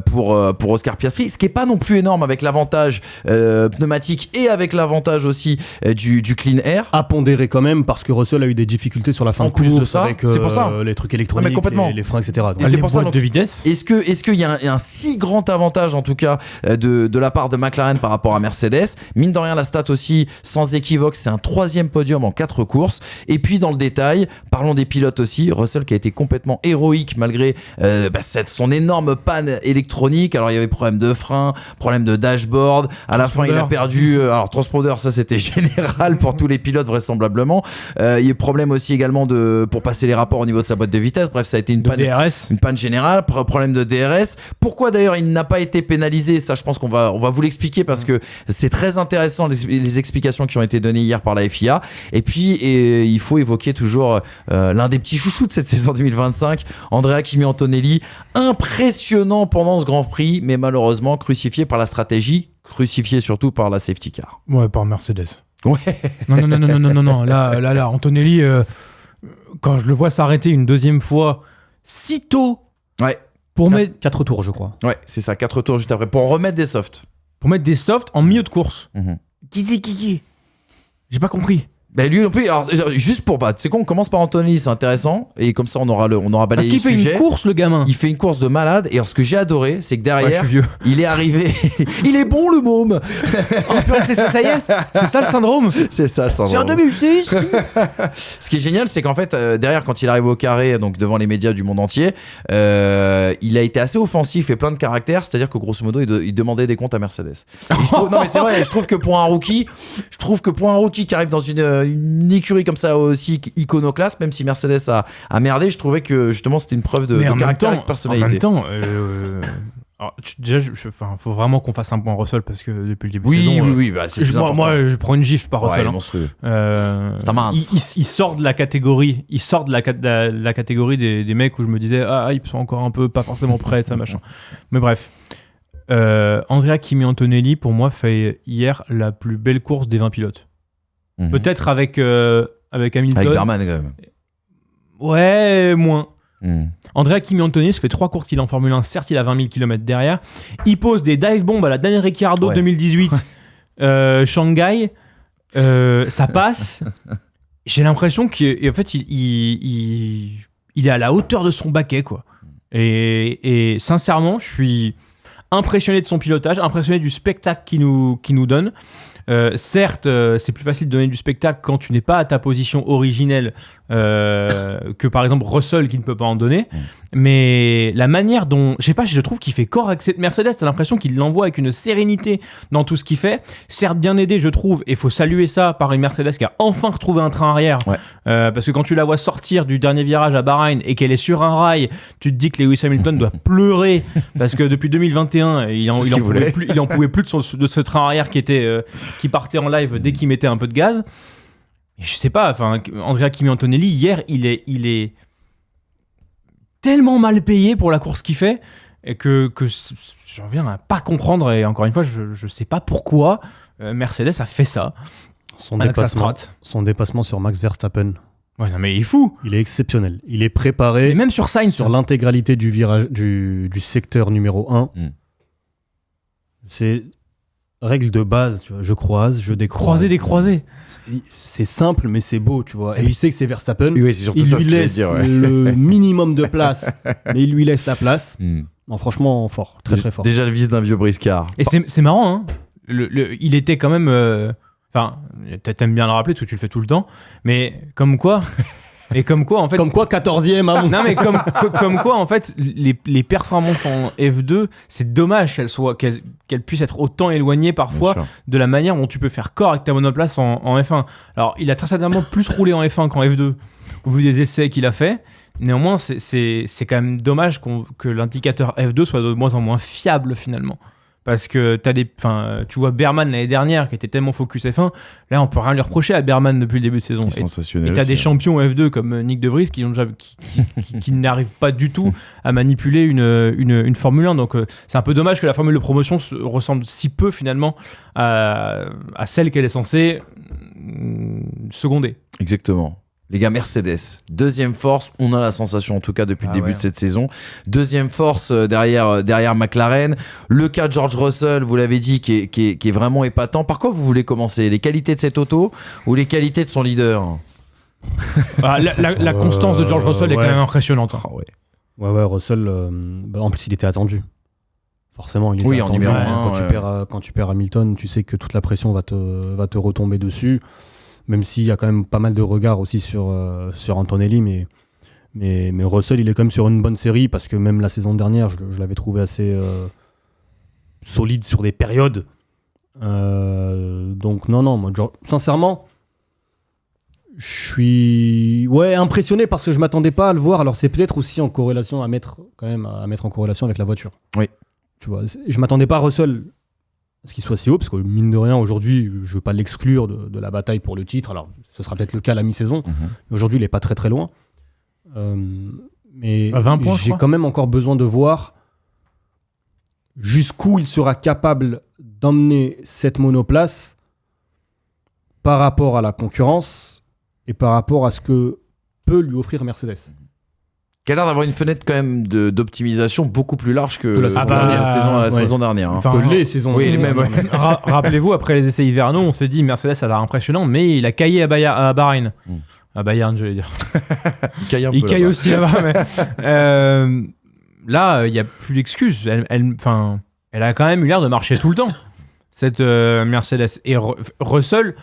pour Oscar Piastri, ce qui est pas non plus énorme avec l'avantage pneumatique et avec l'avantage aussi du clean air. À pondérer quand même, parce que Russell a eu des difficultés sur la fin En de course plus de ça, avec c'est pour ça. les trucs électroniques, les freins, etc. Et c'est les pour ça, boîtes de vitesse. Est-ce qu'il y a un si grand avantage en tout cas de la part de McLaren par rapport à Mercedes? Mine de rien, la stat aussi sans équivoque, c'est un 3e podium en 4 courses. Et puis dans le détail, parlons des pilotes aussi. Russell qui a été complètement héroïque malgré son énorme panne électronique. Alors il y avait problème de frein, problème de dashboard. À la fin, il a perdu. Alors transpondeur, ça c'était général pour tous les pilotes vraisemblablement. Il y a problème aussi également pour passer les rapports au niveau de sa boîte de vitesse. Bref, ça a été une panne générale, problème de DRS. Pourquoi d'ailleurs il n'a pas été pénalisé? Ça, je pense qu'on va vous l'expliquer parce que c'est très intéressant les explications qui ont été données hier par la FIA. Et puis il faut évoquer toujours l'un des petits chouchous de cette saison 2025, Andrea Kimi Antonelli, impressionnant pendant ce Grand Prix, mais malheureusement crucifié par la stratégie, crucifié surtout par la safety car. Ouais, par Mercedes. Ouais. Non. Là, Antonelli, quand je le vois s'arrêter une deuxième fois, si tôt, ouais. Pour mettre 4 tours, je crois. Ouais, c'est ça, 4 tours juste après, pour remettre des softs. Pour mettre des softs en milieu de course. Qui J'ai pas compris. Ben lui non plus, alors juste pour battre, c'est con, on commence par Antonelli, c'est intéressant, et comme ça on aura balayé le sujet. Parce qu'il fait une course, le gamin. Il fait une course de malade, et alors ce que j'ai adoré, c'est que derrière, je suis vieux. Il est arrivé, il est bon le môme. Oh purée, ça y est, c'est ça le syndrome. C'est ça le syndrome. C'est en 2006. Ce qui est génial, c'est qu'en fait, derrière, quand il arrive au carré, donc devant les médias du monde entier, il a été assez offensif et plein de caractère, c'est-à-dire que grosso modo, il demandait des comptes à Mercedes. Non mais c'est vrai, je trouve que pour un rookie qui arrive dans une écurie comme ça aussi iconoclaste, même si Mercedes a merdé, je trouvais que justement c'était une preuve de caractère et de personnalité. En même temps, Alors, déjà, faut vraiment qu'on fasse un point Russell parce que depuis le début de saison. Oui, bah, c'est plus important. Moi, je prends une gifle par Russell. Il est monstrueux. C'est un mince. Il sort de la catégorie. Il sort de la catégorie des mecs où je me disais ils sont encore un peu pas forcément prêts, ça machin. Mais bref. Andrea Kimi Antonelli, pour moi, fait hier la plus belle course des 20 pilotes. Peut-être avec Hamilton. Avec Berman, quand même. Ouais, moins. Andrea Kimi Antonelli, ça fait 3 courses qu'il est en Formule 1. Certes, il a 20 000 km derrière. Il pose des dive bombs à la Daniel Ricciardo 2018, Shanghai. Ça passe. J'ai l'impression qu'en fait, il est à la hauteur de son baquet, quoi. Et sincèrement, je suis impressionné de son pilotage, impressionné du spectacle qu'il nous donne. Certes, c'est plus facile de donner du spectacle quand tu n'es pas à ta position originelle que par exemple Russell qui ne peut pas en donner. Mais la manière dont, je sais pas, je trouve qu'il fait corps avec cette Mercedes. T'as l'impression qu'il l'envoie avec une sérénité dans tout ce qu'il fait. Certes, bien aidé, je trouve, et il faut saluer ça par une Mercedes qui a enfin retrouvé un train arrière. Parce que quand tu la vois sortir du dernier virage à Bahreïn et qu'elle est sur un rail, tu te dis que Lewis Hamilton doit pleurer parce que depuis 2021, il en pouvait plus de ce train arrière qui partait en live dès qu'il mettait un peu de gaz. Et je sais pas, Andrea Kimi Antonelli, hier, il est tellement mal payé pour la course qu'il fait et que j'en viens à pas comprendre. Et encore une fois, je sais pas pourquoi Mercedes a fait ça. Son dépassement sur Max Verstappen. Ouais, non, mais il est fou. Il est exceptionnel. Il est préparé. Et même sur Sainz. Sur l'intégralité du virage, du secteur numéro 1. C'est règle de base, tu vois. Je croise, je décroise. Décroiser. C'est simple, mais c'est beau, tu vois. Et il sait que c'est Verstappen. Oui, c'est surtout il ça lui laisse le minimum de place, mais il lui laisse la place. Non, franchement, fort. Très, très fort. Déjà le vice d'un vieux briscard. Et c'est marrant, hein. Il était quand même... Enfin, t'aimes bien le rappeler parce que tu le fais tout le temps, mais comme quoi... Et comme quoi, en fait... Comme quoi, 14e, hein. Non, mais comme quoi, en fait, les performances en F2, c'est dommage qu'elles puissent être autant éloignées parfois de la manière dont tu peux faire corps avec ta monoplace en F1. Alors, il a très certainement plus roulé en F1 qu'en F2, au vu des essais qu'il a fait. Néanmoins, c'est quand même dommage que l'indicateur F2 soit de moins en moins fiable, finalement. Parce que tu vois Berman l'année dernière qui était tellement focus F1, là on peut rien lui reprocher à Berman depuis le début de saison. Sensationnel. Et t'as des champions F2 comme Nick De Vries qui n'arrivent pas du tout à manipuler une Formule 1. Donc c'est un peu dommage que la formule de promotion ressemble si peu finalement à celle qu'elle est censée seconder. Exactement. Les gars, Mercedes, deuxième force, on a la sensation en tout cas depuis le début de cette saison. Deuxième force derrière McLaren. Le cas de George Russell, vous l'avez dit, qui est vraiment épatant. Par quoi vous voulez commencer ? Les qualités de cette auto ou les qualités de son leader ? La constance de George Russell est quand même impressionnante. Ouais, Russell, en plus il était attendu. Forcément, il était attendu. En numéro 1, quand tu perds Hamilton, tu sais que toute la pression va te retomber dessus. Même s'il y a quand même pas mal de regards aussi sur Antonelli, mais Russell, il est quand même sur une bonne série, parce que même la saison dernière, je l'avais trouvé assez solide sur des périodes. Donc non, moi, sincèrement, je suis impressionné parce que je m'attendais pas à le voir. Alors c'est peut-être aussi en corrélation à mettre en corrélation avec la voiture. Oui. Tu vois, je m'attendais pas à Russell ce qu'il soit si haut, parce que mine de rien, aujourd'hui, je ne veux pas l'exclure de la bataille pour le titre. Alors, ce sera peut-être le cas à la mi-saison. Mais aujourd'hui, il n'est pas très très loin. Mais à 20 points, j'ai quand même encore besoin de voir jusqu'où il sera capable d'emmener cette monoplace par rapport à la concurrence et par rapport à ce que peut lui offrir Mercedes. Qui a l'air d'avoir une fenêtre quand même d'optimisation beaucoup plus large que la saison dernière. Hein. Que les saisons les mêmes. Rappelez-vous, après les essais hivernaux, on s'est dit Mercedes a l'air impressionnant, mais il a caillé à Bahreïn. À Bayern, j'allais dire. Il caille aussi là-bas. Mais là, il n'y a plus d'excuses. Elle a quand même eu l'air de marcher tout le temps, cette Mercedes. Et Russell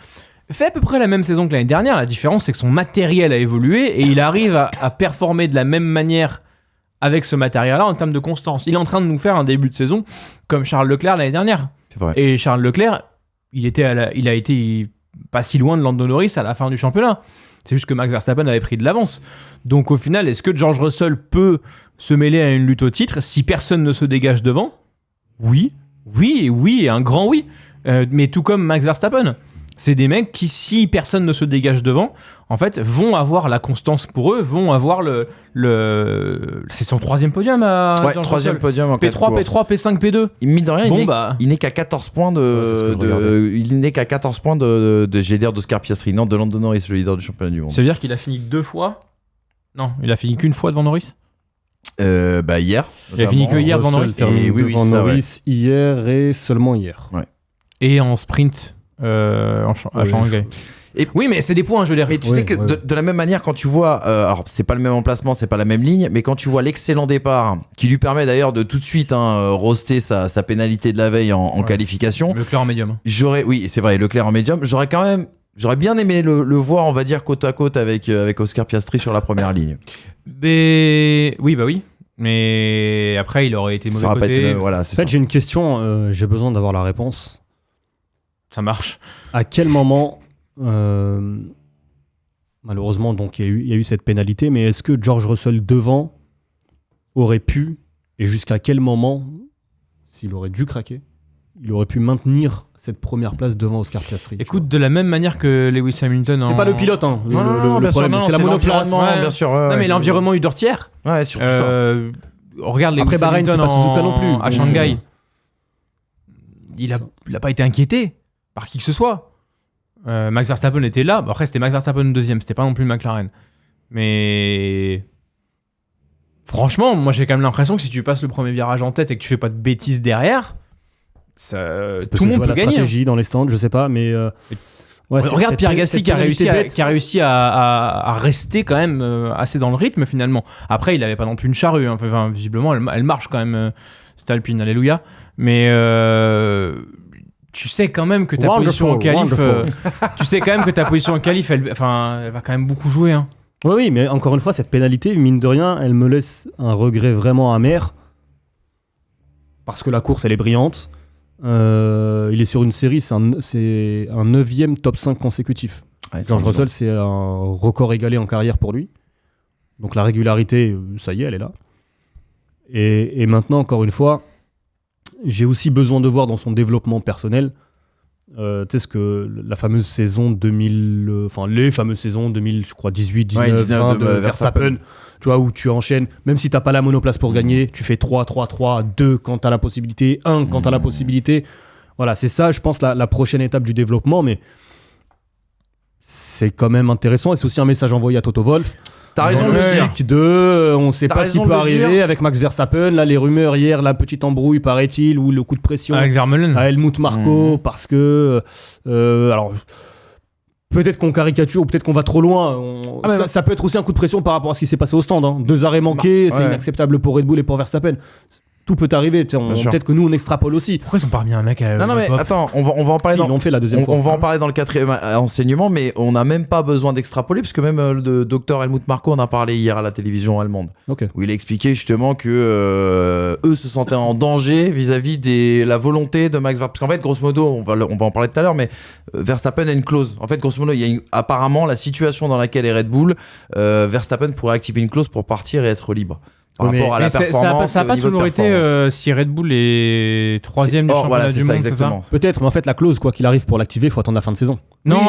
fait à peu près la même saison que l'année dernière. La différence, c'est que son matériel a évolué et il arrive à performer de la même manière avec ce matériel-là en termes de constance. Il est en train de nous faire un début de saison comme Charles Leclerc l'année dernière. C'est vrai. Et Charles Leclerc, il a été pas si loin de Lando Norris à la fin du championnat. C'est juste que Max Verstappen avait pris de l'avance. Donc au final, est-ce que George Russell peut se mêler à une lutte au titre si personne ne se dégage devant ? Oui, un grand oui. Mais tout comme Max Verstappen. C'est des mecs qui, si personne ne se dégage devant, en fait, vont avoir la constance pour eux, vont avoir c'est son 3e podium à George 3e podium en P3, P5, P2. Mine de rien, il n'est qu'à 14 points d'Oscar Piastri, non, de Lando Norris, le leader du championnat du monde. Ça veut dire qu'il a fini 2 fois ? Non, il a fini qu'une fois devant Norris ? Hier. Il a fini que hier devant Norris. Devant Norris hier et seulement hier. Ouais. Et en sprint à Shanghai. Oui, mais c'est des points, je veux dire. Mais tu sais que de la même manière, quand tu vois, alors c'est pas le même emplacement, c'est pas la même ligne, mais quand tu vois l'excellent départ, qui lui permet d'ailleurs de tout de suite roaster sa pénalité de la veille en qualification. Leclerc en médium. Oui, c'est vrai, Leclerc en médium. J'aurais bien aimé le voir, on va dire, côte à côte avec Oscar Piastri sur la première ligne. Oui. Mais après, il aurait été mauvais côté. En fait, j'ai une question, j'ai besoin d'avoir la réponse. Ça marche. À quel moment, malheureusement, donc il y a eu cette pénalité, mais est-ce que George Russell devant aurait pu, et jusqu'à quel moment, s'il aurait dû craquer, il aurait pu maintenir cette première place devant Oscar Piastri? Écoute, de la même manière que Lewis Hamilton. C'est pas le pilote, hein. Le problème, c'est la monoplace. Bien sûr. Non, mais l'environnement udortière. Ouais, surtout ça. Regarde Lewis Après Bahreïn, c'est pas Suzuka non plus. À Shanghai. Il a pas été inquiété par qui que ce soit. Max Verstappen était là. Après, c'était Max Verstappen deuxième. C'était pas non plus McLaren. Mais franchement, moi, j'ai quand même l'impression que si tu passes le premier virage en tête et que tu fais pas de bêtises derrière, tout le monde peut gagner. La stratégie dans les stands, je sais pas, mais regarde Pierre Gasly qui a réussi à rester quand même assez dans le rythme finalement. Après, il avait pas non plus une charrue. Enfin, visiblement, elle marche quand même. Cette Alpine, alléluia. Mais tu sais quand même que ta position en qualif, elle va quand même beaucoup jouer. Hein. Oui, mais encore une fois, cette pénalité, mine de rien, elle me laisse un regret vraiment amer. Parce que la course, elle est brillante. Il est sur une série, c'est un 9e top 5 consécutif. Ouais, George Russell, c'est un record égalé en carrière pour lui. Donc la régularité, ça y est, elle est là. Et maintenant, encore une fois, j'ai aussi besoin de voir dans son développement personnel, tu sais ce que la fameuse saison 2000, les fameuses saisons 2000, je crois 18, 19, 20 de Verstappen, tu vois, où tu enchaînes, même si t'as pas la monoplace pour gagner, tu fais 3, 3, 3, 2 quand t'as la possibilité, 1 quand t'as la possibilité. Voilà, c'est ça, je pense, la prochaine étape du développement, mais c'est quand même intéressant et c'est aussi un message envoyé à Toto Wolff. T'as raison de le dire. On sait pas ce qui peut arriver avec Max Verstappen. Là, les rumeurs hier, la petite embrouille, paraît-il, ou le coup de pression avec Vermeulen à Helmut Marko, parce que alors peut-être qu'on caricature ou peut-être qu'on va trop loin. Ça peut être aussi un coup de pression par rapport à ce qui s'est passé au stand. Hein. 2 arrêts manqués, c'est inacceptable pour Red Bull et pour Verstappen. Tout peut arriver. Peut-être que nous on extrapole aussi. Pourquoi ils ont pas remis un mec à Non mais attends, on va en parler. Ils l'ont fait la deuxième fois. On va en parler dans le 4e enseignement, mais on n'a même pas besoin d'extrapoler puisque même le docteur Helmut Marko en a parlé hier à la télévision allemande, où il a expliqué justement que eux se sentaient en danger vis-à-vis de la volonté de Max Verstappen. Parce qu'en fait, grosso modo, on va en parler tout à l'heure, mais Verstappen a une clause. En fait, grosso modo, il y a apparemment la situation dans laquelle est Red Bull, Verstappen pourrait activer une clause pour partir et être libre. Par rapport à la performance, ça n'a pas toujours été si Red Bull est 3e du championnat du monde, exactement. C'est ça peut-être, mais en fait la clause, quoi qu'il arrive pour l'activer, il faut attendre la fin de saison. Non,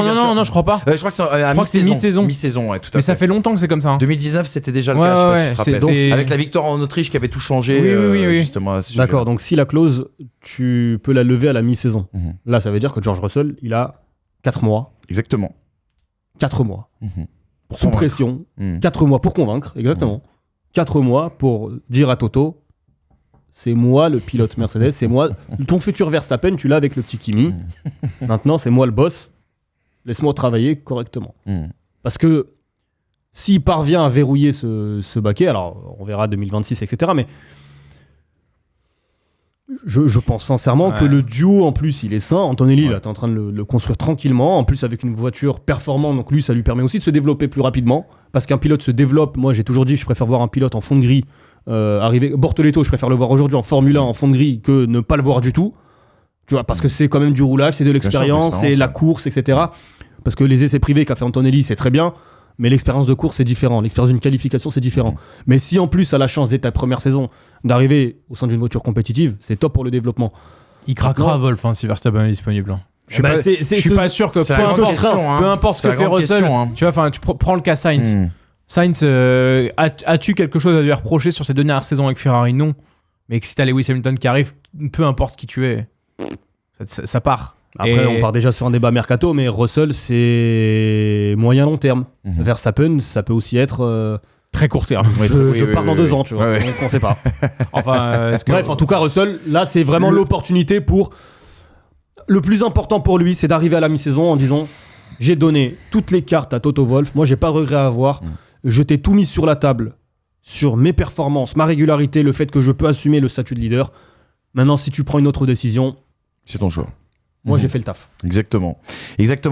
je crois pas. Je crois que c'est mi-saison. Mi-saison, ouais, tout à fait. Mais ça fait longtemps que c'est comme ça. 2019, c'était déjà le cas, je sais pas si tu te rappelles. Donc, avec la victoire en Autriche qui avait tout changé. Oui. Justement. D'accord, donc si la clause, tu peux la lever à la mi-saison. Là, ça veut dire que George Russell, il a 4 mois. Exactement. 4 mois. Sous pression. 4 mois pour convaincre, exactement. 4 mois pour dire à Toto, c'est moi le pilote Mercedes, c'est moi, ton futur Verstappen, tu l'as avec le petit Kimi. Maintenant, c'est moi le boss. Laisse-moi travailler correctement. Parce que s'il parvient à verrouiller ce baquet, alors on verra 2026, etc. Mais je pense sincèrement que le duo, en plus, il est sain. Antonelli, là, t'es en train de le construire tranquillement. En plus, avec une voiture performante, donc lui, ça lui permet aussi de se développer plus rapidement. Parce qu'un pilote se développe. Moi, j'ai toujours dit, je préfère voir un pilote en fond de grille arriver. Bortoletto, je préfère le voir aujourd'hui en Formule 1 en fond de grille que ne pas le voir du tout. Tu vois, parce que c'est quand même du roulage, c'est de l'expérience, c'est la course, etc. Parce que les essais privés qu'a fait Antonelli, c'est très bien. Mais l'expérience de course, c'est différent. L'expérience d'une qualification, c'est différent. Mais si en plus, tu as la chance dès ta première saison d'arriver au sein d'une voiture compétitive, c'est top pour le développement. Il craquera Wolf si Verstappen est disponible. Je suis pas sûr que peu importe ce que fait Russell, tu vois, tu prends le cas Sainz. Sainz, as-tu quelque chose à lui reprocher sur ses dernières saisons avec Ferrari? Non. Mais si t'as Lewis Hamilton qui arrive, peu importe qui tu es, ça part. Après, on part déjà sur un débat mercato, mais Russell, c'est moyen-long terme. Verstappen, ça peut aussi être... très court terme. Je pars dans 2 ans, tu vois. Donc on sait pas. Bref, en tout cas, Russell, là, c'est vraiment l'opportunité pour... Le plus important pour lui, c'est d'arriver à la mi-saison en disant j'ai donné toutes les cartes à Toto Wolff, moi j'ai pas de regret à avoir, je t'ai tout mis sur la table, sur mes performances, ma régularité, le fait que je peux assumer le statut de leader. Maintenant, si tu prends une autre décision, c'est ton choix. Moi j'ai fait le taf. Exactement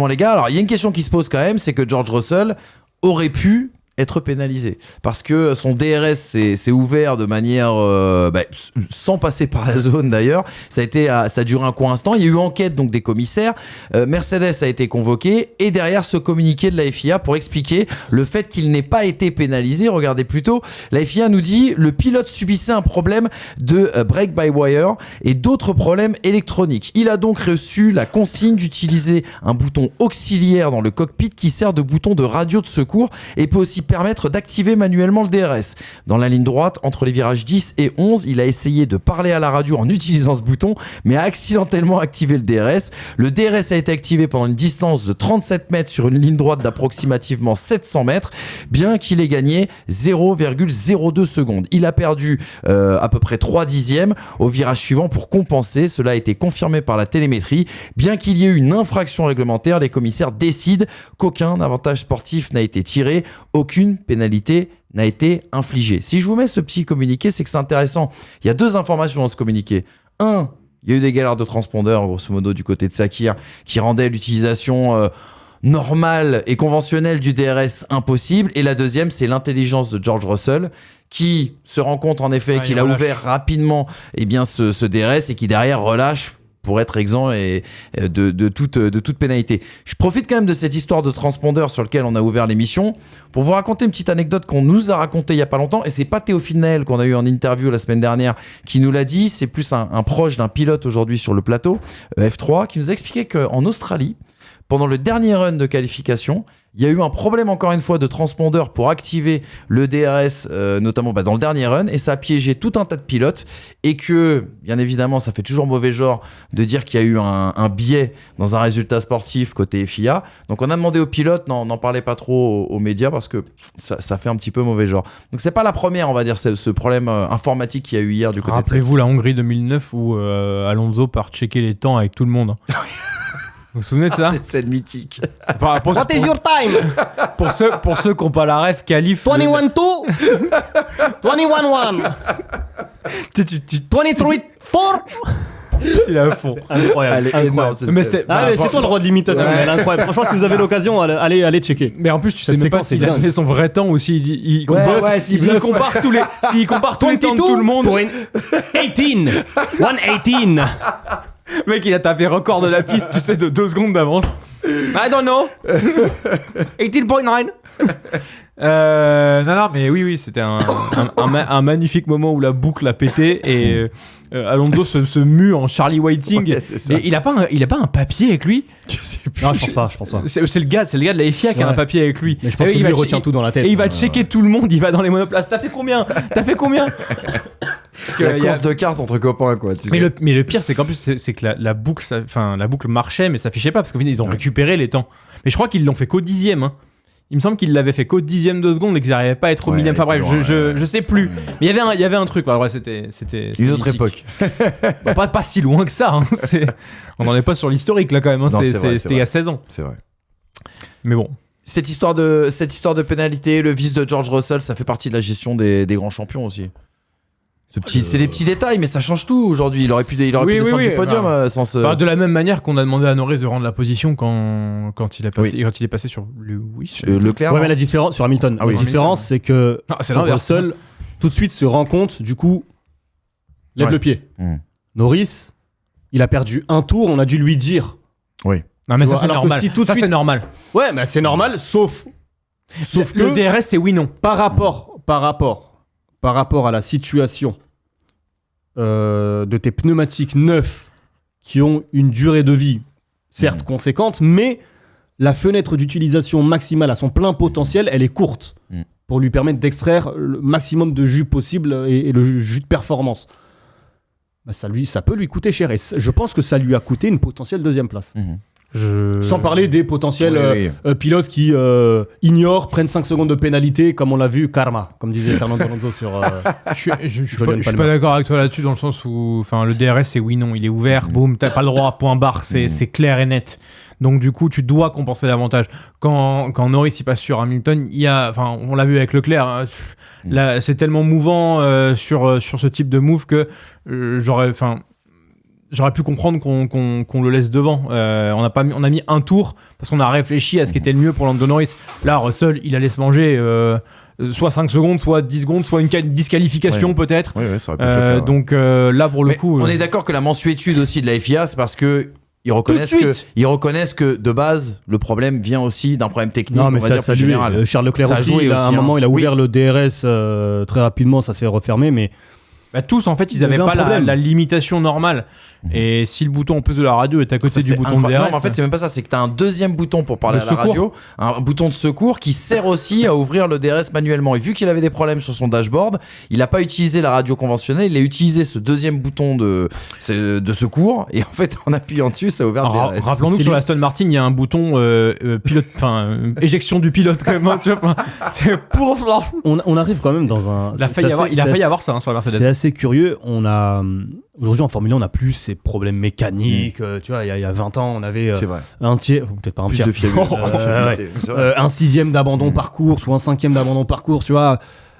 les gars. Alors il y a une question qui se pose quand même, c'est que George Russell aurait pu être pénalisé parce que son DRS s'est ouvert de manière sans passer par la zone d'ailleurs. Ça a duré un court instant. Il y a eu enquête donc des commissaires. Mercedes a été convoqué et derrière ce communiqué de la FIA pour expliquer le fait qu'il n'ait pas été pénalisé. Regardez plutôt, la FIA nous dit le pilote subissait un problème de brake by wire et d'autres problèmes électroniques. Il a donc reçu la consigne d'utiliser un bouton auxiliaire dans le cockpit qui sert de bouton de radio de secours et peut aussi permettre d'activer manuellement le DRS. Dans la ligne droite, entre les virages 10 et 11, il a essayé de parler à la radio en utilisant ce bouton, mais a accidentellement activé le DRS. Le DRS a été activé pendant une distance de 37 mètres sur une ligne droite d'approximativement 700 mètres, bien qu'il ait gagné 0,02 secondes. Il a perdu à peu près 3 dixièmes au virage suivant pour compenser. Cela a été confirmé par la télémétrie. Bien qu'il y ait eu une infraction réglementaire, les commissaires décident qu'aucun avantage sportif n'a été tiré, aucune pénalité n'a été infligée. Si je vous mets ce petit communiqué, c'est que c'est intéressant. Il y a 2 informations dans ce communiqué. 1, il y a eu des galères de transpondeur, grosso modo, du côté de Sakir, qui rendaient l'utilisation normale et conventionnelle du DRS impossible. Et la deuxième, c'est l'intelligence de George Russell, qui se rend compte en effet qu'il a ouvert rapidement ce DRS et qui derrière relâche pour être exempt de toute pénalité. Je profite quand même de cette histoire de transpondeur sur lequel on a ouvert l'émission pour vous raconter une petite anecdote qu'on nous a racontée il y a pas longtemps, et c'est pas Théophile Naël qu'on a eu en interview la semaine dernière qui nous l'a dit, c'est plus un proche d'un pilote aujourd'hui sur le plateau F3 qui nous a expliqué qu'en Australie, pendant le dernier run de qualification, il y a eu un problème encore une fois de transpondeur pour activer le DRS, notamment dans le dernier run, et ça a piégé tout un tas de pilotes, et que, bien évidemment, ça fait toujours mauvais genre de dire qu'il y a eu un biais dans un résultat sportif côté FIA. Donc on a demandé aux pilotes, n'en parlez pas trop aux médias parce que ça fait un petit peu mauvais genre. Donc c'est pas la première, on va dire, ce problème informatique qu'il y a eu hier du côté de Rappelez-vous la Hongrie 2009 où Alonso part checker les temps avec tout le monde. Vous vous souvenez de ça? Cette scène mythique. What is your time? Pour ceux qui n'ont pas la ref, qualif. 21-2 21-1 23-4 Tu l'as à fond. Incroyable. Mais c'est toi le roi de l'imitation. Elle est incroyable. Franchement, si vous avez l'occasion, allez checker. Mais en plus, tu sais même pas s'il a donné son vrai temps ou s'il compare tous les temps de tout le monde. 18. 118. Mec, il a tapé record de la piste, tu sais, de 2 secondes d'avance. I don't know. 18.9. Non, mais oui, c'était un magnifique moment où la boucle a pété et Alonso se mue en Charlie Whiting. Ouais, et il a pas un papier avec lui? Non, je pense pas. C'est le gars de la FIA qui a un papier avec lui. Mais je pense qu'il retient tout dans la tête. Et il va checker tout le monde, il va dans les monoplaces. T'as fait combien? Parce que la course de cartes entre copains, quoi. Mais le pire, c'est qu'en plus, c'est que la boucle marchait, mais ça affichait pas parce qu'au final, ils ont récupéré les temps. Mais je crois qu'ils l'ont fait qu'au 10e. Il me semble qu'ils l'avaient fait qu'au 10e de seconde et qu'ils n'arrivaient pas à être au millième. Enfin bref, je sais plus. Mais il y avait un truc. Ouais, c'était une autre époque. Pas si loin que ça. On n'en est pas sur l'historique là quand même. C'était il y a 16 ans. C'est vrai. Mais bon. Cette histoire de pénalité, le vice de George Russell, ça fait partie de la gestion des grands champions aussi. C'est des petits détails, mais ça change tout aujourd'hui. Il aurait pu descendre du podium sans ce... de la même manière qu'on a demandé à Norris de rendre la position quand il est passé sur Leclerc. Ouais, mais la différence sur Hamilton. La différence, c'est que Russell tout de suite se rend compte, du coup, lève le pied. Norris, il a perdu un tour, on a dû lui dire. Oui. Non, mais ça c'est normal. C'est normal. Ouais, mais c'est normal, sauf que le DRS, c'est oui non. Par rapport à la situation de tes pneumatiques neufs qui ont une durée de vie certes conséquente, mais la fenêtre d'utilisation maximale à son plein potentiel, elle est courte pour lui permettre d'extraire le maximum de jus possible et le jus de performance. Bah ça peut lui coûter cher et je pense que ça lui a coûté une potentielle deuxième place. Sans parler des potentiels pilotes qui ignorent, prennent 5 secondes de pénalité, comme on l'a vu, karma, comme disait Fernando Alonso sur. Je suis pas d'accord avec toi là-dessus, dans le sens où le DRS, c'est oui-non, il est ouvert, boum, t'as pas le droit, point barre, c'est clair et net. Donc du coup, tu dois compenser davantage. Quand Norris il passe sur Hamilton, on l'a vu avec Leclerc, hein, là, c'est tellement mouvant sur ce type de move que j'aurais pu comprendre qu'on le laisse devant. On a mis un tour parce qu'on a réfléchi à ce qui était le mieux pour Lando Norris. Là, Russell, il allait se manger soit 5 secondes, soit 10 secondes, soit une disqualification peut-être. Oui, ça aurait pu être clair, donc là, pour le coup... On est d'accord que la mensuétude aussi de la FIA, c'est parce que ils reconnaissent que de base le problème vient aussi d'un problème technique. Non, mais on va dire plus général. Charles Leclerc aussi, à un moment il a ouvert le DRS très rapidement, ça s'est refermé, mais tous en fait ils n'avaient pas la limitation normale. Et si le bouton en plus de la radio est à côté du bouton de DRS... Non, mais en fait c'est même pas ça, c'est que tu as un deuxième bouton pour parler à la radio, un bouton de secours qui sert aussi à ouvrir le DRS manuellement. Et vu qu'il avait des problèmes sur son dashboard, il n'a pas utilisé la radio conventionnelle, il a utilisé ce deuxième bouton de secours, et en fait en appuyant dessus ça a ouvert le DRS. Rappelons-nous que sur l'Aston Martin il y a un bouton éjection du pilote quand même. C'est pour... on arrive quand même dans un... Il a failli y avoir ça sur la Mercedes. C'est assez curieux, aujourd'hui en Formule 1 on n'a plus ces problèmes mécaniques, tu vois, il y a 20 ans on avait un tiers, peut-être pas un tiers, un sixième d'abandon par course ou un cinquième d'abandon par course, tu vois.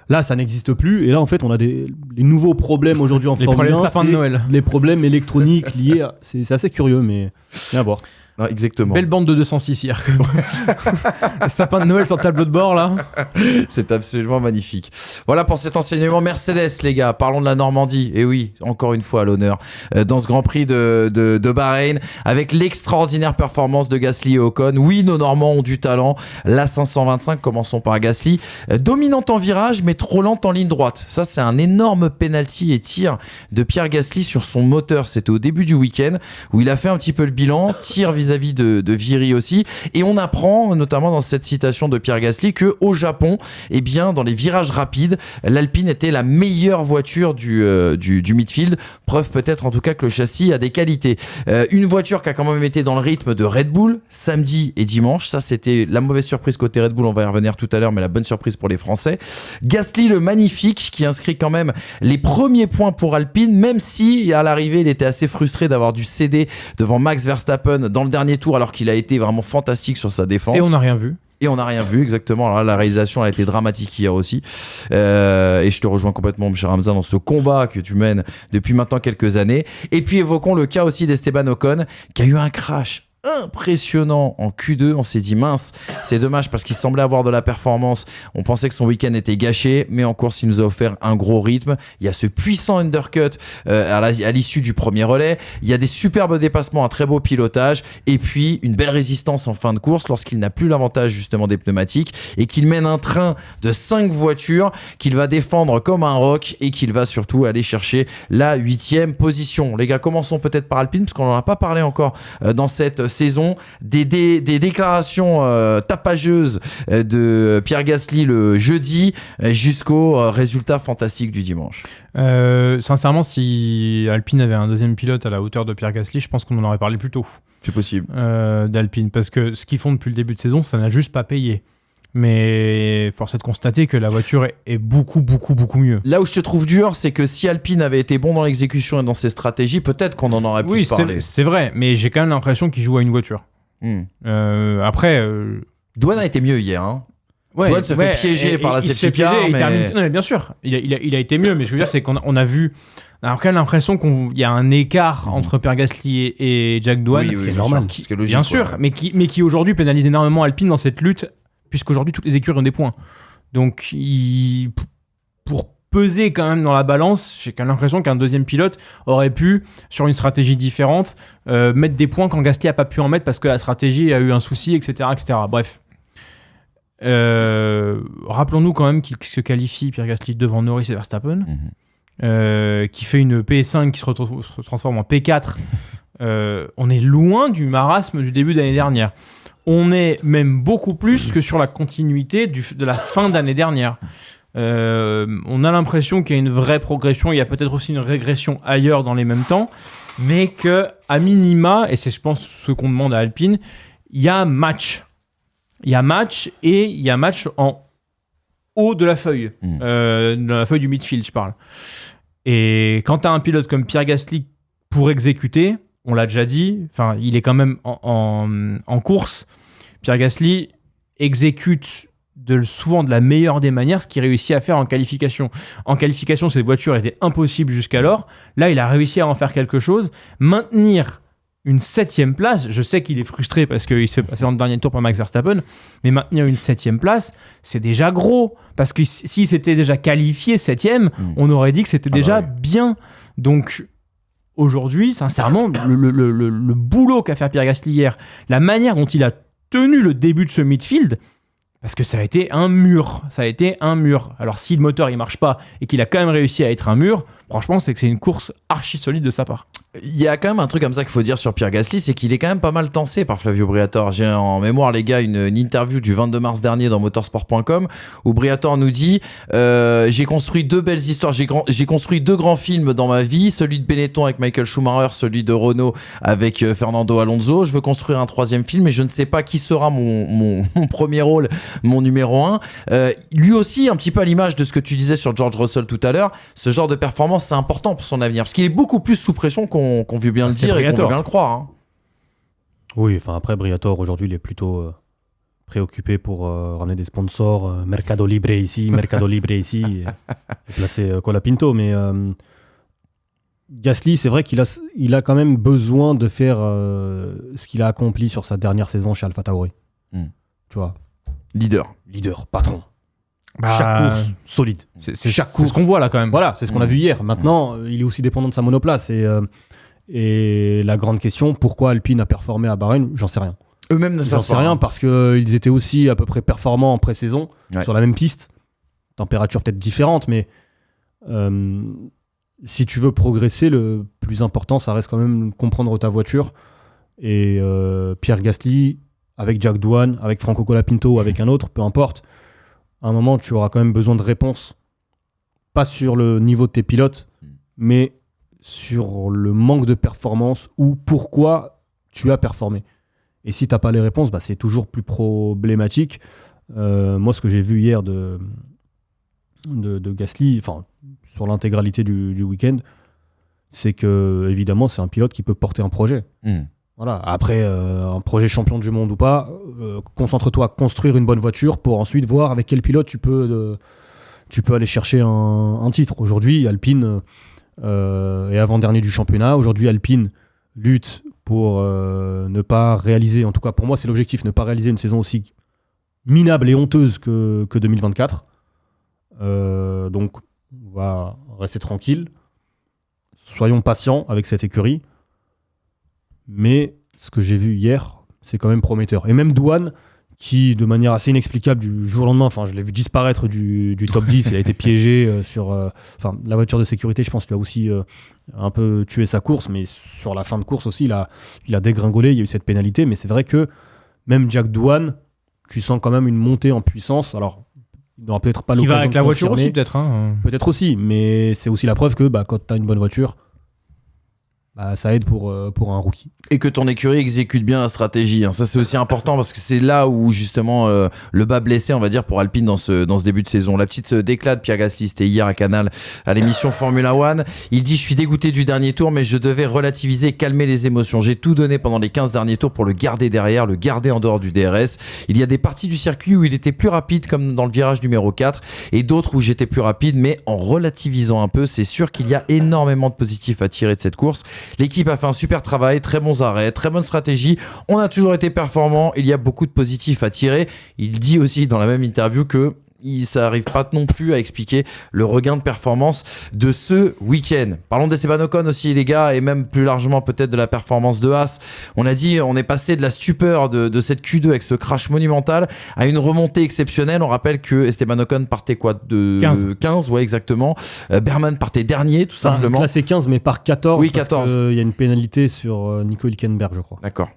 Là ça n'existe plus, et là en fait on a les nouveaux problèmes aujourd'hui en Formule 1, sapins de Noël. Les problèmes électroniques liés c'est assez curieux, mais bien à voir. Ouais, exactement. Belle bande de 206 hier. Le sapin de Noël sur le tableau de bord là. C'est absolument magnifique. Voilà pour cet enseignement Mercedes, les gars. Parlons de la Normandie. Et oui, encore une fois à l'honneur dans ce Grand Prix de Bahreïn, avec l'extraordinaire performance de Gasly et Ocon. Oui, nos Normands ont du talent. La 525, commençons par Gasly, dominante en virage mais trop lente en ligne droite. Ça c'est un énorme penalty et tir de Pierre Gasly sur son moteur. C'était au début du week-end où il a fait un petit peu le bilan, tir vis-à-vis de Viry aussi, et on apprend notamment dans cette citation de Pierre Gasly que au Japon, eh bien dans les virages rapides, l'Alpine était la meilleure voiture du midfield, preuve peut-être en tout cas que le châssis a des qualités. Une voiture qui a quand même été dans le rythme de Red Bull samedi et dimanche, ça c'était la mauvaise surprise côté Red Bull, on va y revenir tout à l'heure, mais la bonne surprise pour les Français. Gasly le magnifique qui inscrit quand même les premiers points pour Alpine, même si à l'arrivée il était assez frustré d'avoir dû céder devant Max Verstappen dans le dernier tour alors qu'il a été vraiment fantastique sur sa défense. Et on n'a rien vu. Et on n'a rien vu, exactement. Alors là, la réalisation a été dramatique hier aussi. Et je te rejoins complètement, M. Hamza, dans ce combat que tu mènes depuis maintenant quelques années. Et puis évoquons le cas aussi d'Esteban Ocon, qui a eu un crash impressionnant en Q2. On s'est dit mince, c'est dommage parce qu'il semblait avoir de la performance. On pensait que son week-end était gâché, mais en course il nous a offert un gros rythme. Il y a ce puissant undercut à l'issue du premier relais. Il y a des superbes dépassements, un très beau pilotage, et puis une belle résistance en fin de course lorsqu'il n'a plus l'avantage justement des pneumatiques et qu'il mène un train de 5 voitures qu'il va défendre comme un roc et qu'il va surtout aller chercher la 8e position. Les gars, commençons peut-être par Alpine parce qu'on n'en a pas parlé encore dans cette saison, des déclarations tapageuses de Pierre Gasly le jeudi jusqu'au résultat fantastique du dimanche. Sincèrement, si Alpine avait un deuxième pilote à la hauteur de Pierre Gasly, je pense qu'on en aurait parlé plus tôt. C'est possible. D'Alpine, parce que ce qu'ils font depuis le début de saison, ça n'a juste pas payé. Mais force est de constater que la voiture est beaucoup mieux. Là où je te trouve dur, c'est que si Alpine avait été bon dans l'exécution et dans ses stratégies, peut-être qu'on en aurait plus parlé. Oui, c'est vrai, mais j'ai quand même l'impression qu'il joue à une voiture. Après... Douane a été mieux hier, hein. Douane se fait piéger par la safety car, mais... Non, mais bien sûr, il a été mieux, mais je veux dire, c'est qu'on a vu... On a quand même l'impression qu'il y a un écart entre Pierre Gasly et Jack Douane, ce qui est normal, ce qui est logique. Bien sûr, mais qui aujourd'hui pénalise énormément Alpine dans cette lutte, puisqu'aujourd'hui toutes les écuries ont des points. Donc pour peser quand même dans la balance, j'ai quand même l'impression qu'un deuxième pilote aurait pu, sur une stratégie différente, mettre des points quand Gasly n'a pas pu en mettre parce que la stratégie a eu un souci, etc. Bref. Rappelons-nous quand même qu'il se qualifie, Pierre Gasly, devant Norris et Verstappen. qui fait une P5 qui se transforme en P4, on est loin du marasme du début d'année dernière. On est même beaucoup plus que sur la continuité de la fin d'année dernière. On a l'impression qu'il y a une vraie progression. Il y a peut-être aussi une régression ailleurs dans les mêmes temps, mais que à minima, et c'est je pense ce qu'on demande à Alpine, il y a match. Il y a match et il y a match en haut de la feuille, de la feuille du midfield, je parle. Et quand tu as un pilote comme Pierre Gasly pour exécuter, on l'a déjà dit, il est quand même en course. Pierre Gasly exécute souvent de la meilleure des manières ce qu'il réussit à faire en qualification. En qualification, cette voiture était impossible jusqu'alors. Là, il a réussi à en faire quelque chose. Maintenir une 7e place, je sais qu'il est frustré parce qu'il se fait passer dans le dernier tour par Max Verstappen, mais maintenir une 7e place, c'est déjà gros. Parce que s'il s'était déjà qualifié 7e, on aurait dit que c'était déjà bien. Donc, aujourd'hui, sincèrement, le boulot qu'a fait Pierre Gasly hier, la manière dont il a tenu le début de ce midfield, parce que ça a été un mur. Alors, si le moteur il marche pas et qu'il a quand même réussi à être un mur, franchement, c'est que c'est une course archi solide de sa part. Il y a quand même un truc comme ça qu'il faut dire sur Pierre Gasly, c'est qu'il est quand même pas mal tensé par Flavio Briatore. J'ai en mémoire, les gars, une interview du 22 mars dernier dans motorsport.com où Briatore nous dit j'ai construit 2 belles histoires, j'ai construit 2 grands films dans ma vie, celui de Benetton avec Michael Schumacher, celui de Renault avec Fernando Alonso. Je veux construire un 3e film et je ne sais pas qui sera mon premier rôle, mon numéro 1. Lui aussi, un petit peu à l'image de ce que tu disais sur George Russell tout à l'heure, ce genre de performance, c'est important pour son avenir parce qu'il est beaucoup plus sous pression qu'on veut bien le dire et qu'on veut bien le croire. Hein. Oui, après Briatore aujourd'hui il est plutôt préoccupé pour ramener des sponsors, Mercado Libre ici, et placer Colapinto. Mais Gasly, c'est vrai qu'il a quand même besoin de faire ce qu'il a accompli sur sa dernière saison chez AlphaTauri. Tu vois, leader, patron. Chaque course, solide. C'est ce qu'on voit là quand même. Voilà, c'est ce qu'on a vu hier. Maintenant, il est aussi dépendant de sa monoplace. Et la grande question, pourquoi Alpine a performé à Bahreïn, j'en sais rien. Eux-mêmes ne savent pas. J'en sais rien parce qu'ils étaient aussi à peu près performants en pré-saison sur la même piste. Température peut-être différente, mais si tu veux progresser, le plus important, ça reste quand même comprendre ta voiture. Et Pierre Gasly, avec Jack Doohan, avec Franco Colapinto ou avec un autre, peu importe, à un moment, tu auras quand même besoin de réponses. Pas sur le niveau de tes pilotes, mais sur le manque de performance ou pourquoi tu as performé. Et si tu n'as pas les réponses, c'est toujours plus problématique. Moi, ce que j'ai vu hier de Gasly, sur l'intégralité du week-end, c'est que, évidemment, c'est un pilote qui peut porter un projet. Voilà. Après, un projet champion du monde ou pas, concentre-toi à construire une bonne voiture pour ensuite voir avec quel pilote tu peux aller chercher un titre. Aujourd'hui, Alpine est avant-dernier du championnat. Aujourd'hui, Alpine lutte pour ne pas réaliser, en tout cas pour moi c'est l'objectif, ne pas réaliser une saison aussi minable et honteuse que 2024. Donc on va rester tranquille. Soyons patients avec cette écurie. Mais ce que j'ai vu hier, c'est quand même prometteur. Et même Doohan, qui de manière assez inexplicable du jour au lendemain, je l'ai vu disparaître du top 10, il a été piégé sur... la voiture de sécurité, je pense, lui a aussi un peu tué sa course, mais sur la fin de course aussi, il a dégringolé, il y a eu cette pénalité, mais c'est vrai que même Jack Doohan, tu sens quand même une montée en puissance. Alors, il n'aura peut-être pas l'occasion de confirmer. Qui va avec la voiture aussi, peut-être. Peut-être aussi, mais c'est aussi la preuve que quand tu as une bonne voiture, ça aide pour un rookie. Et que ton écurie exécute bien la stratégie. Ça, c'est aussi important parce que c'est là où, justement, le bas blessé, on va dire, pour Alpine dans ce début de saison. La petite déclat de Pierre Gasly, c'était hier à Canal, à l'émission Formula One. Il dit « Je suis dégoûté du dernier tour, mais je devais relativiser, calmer les émotions. J'ai tout donné pendant les 15 derniers tours pour le garder derrière, le garder en dehors du DRS. Il y a des parties du circuit où il était plus rapide, comme dans le virage numéro 4, et d'autres où j'étais plus rapide, mais en relativisant un peu, c'est sûr qu'il y a énormément de positifs à tirer de cette course. L'équipe a fait un super travail, très bons arrêts, très bonne stratégie. On a toujours été performant. Il y a beaucoup de positifs à tirer. Il dit aussi dans la même interview que ça n'arrive pas non plus à expliquer le regain de performance de ce week-end. Parlons d'Esteban Ocon aussi, les gars, et même plus largement peut-être de la performance de Haas. On a dit, on est passé de la stupeur de cette Q2 avec ce crash monumental à une remontée exceptionnelle. On rappelle que Esteban Ocon partait de 15, ouais, exactement. Berman partait dernier, tout simplement. Là, c'est 15, mais par 14. Oui, parce 14. Il y a une pénalité sur Nico Hülkenberg, je crois. D'accord.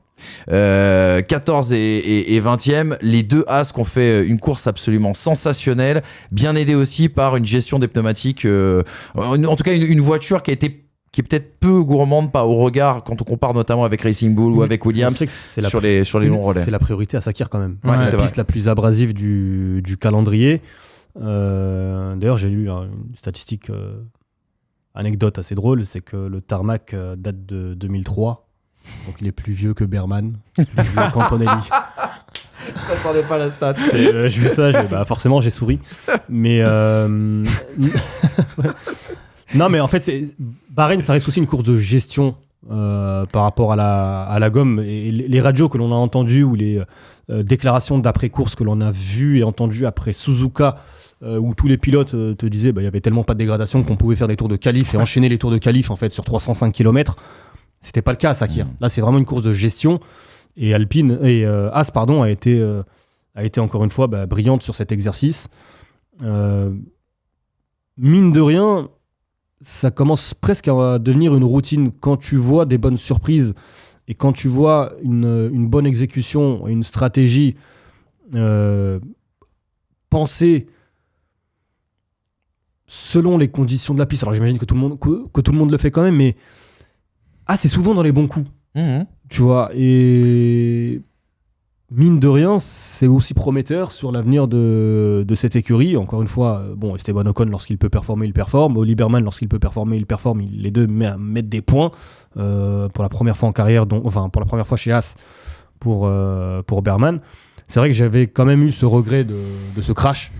14 et 20e, les deux As qui ont fait une course absolument sensationnelle, bien aidée aussi par une gestion des pneumatiques, en tout cas une voiture qui est peut-être peu gourmande pas au regard quand on compare notamment avec Racing Bull ou avec Williams sur les longs relais. C'est la priorité à Sakir quand même. Ouais, c'est la piste la plus abrasive du calendrier. D'ailleurs, j'ai lu une statistique anecdote assez drôle, c'est que le tarmac date de 2003. Donc il est plus vieux que Berman, plus vieux qu'Antonelli. Je m'attendais pas à la stat. J'ai vu ça, forcément j'ai souri. Mais non, mais en fait, Bahreïn, ça reste aussi une course de gestion par rapport à la gomme. Et les radios que l'on a entendues ou les déclarations d'après-course que l'on a vues et entendues après Suzuka, où tous les pilotes te disaient il y avait tellement pas de dégradation qu'on pouvait faire des tours de qualif et enchaîner les tours de qualif en fait, sur 305 km. C'était pas le cas à Sakir. Là, c'est vraiment une course de gestion. Et Haas a été encore une fois brillante sur cet exercice. Mine de rien, ça commence presque à devenir une routine quand tu vois des bonnes surprises et quand tu vois une bonne exécution et une stratégie pensée selon les conditions de la piste. Alors j'imagine que tout le monde le fait quand même, mais c'est souvent dans les bons coups. Tu vois, et mine de rien, c'est aussi prometteur sur l'avenir de cette écurie. Encore une fois, Esteban Ocon, lorsqu'il peut performer, il performe. Oli Berman, lorsqu'il peut performer, il performe. Les deux mettent des points pour la première fois en carrière, pour la première fois chez Haas pour Berman. C'est vrai que j'avais quand même eu ce regret de ce crash,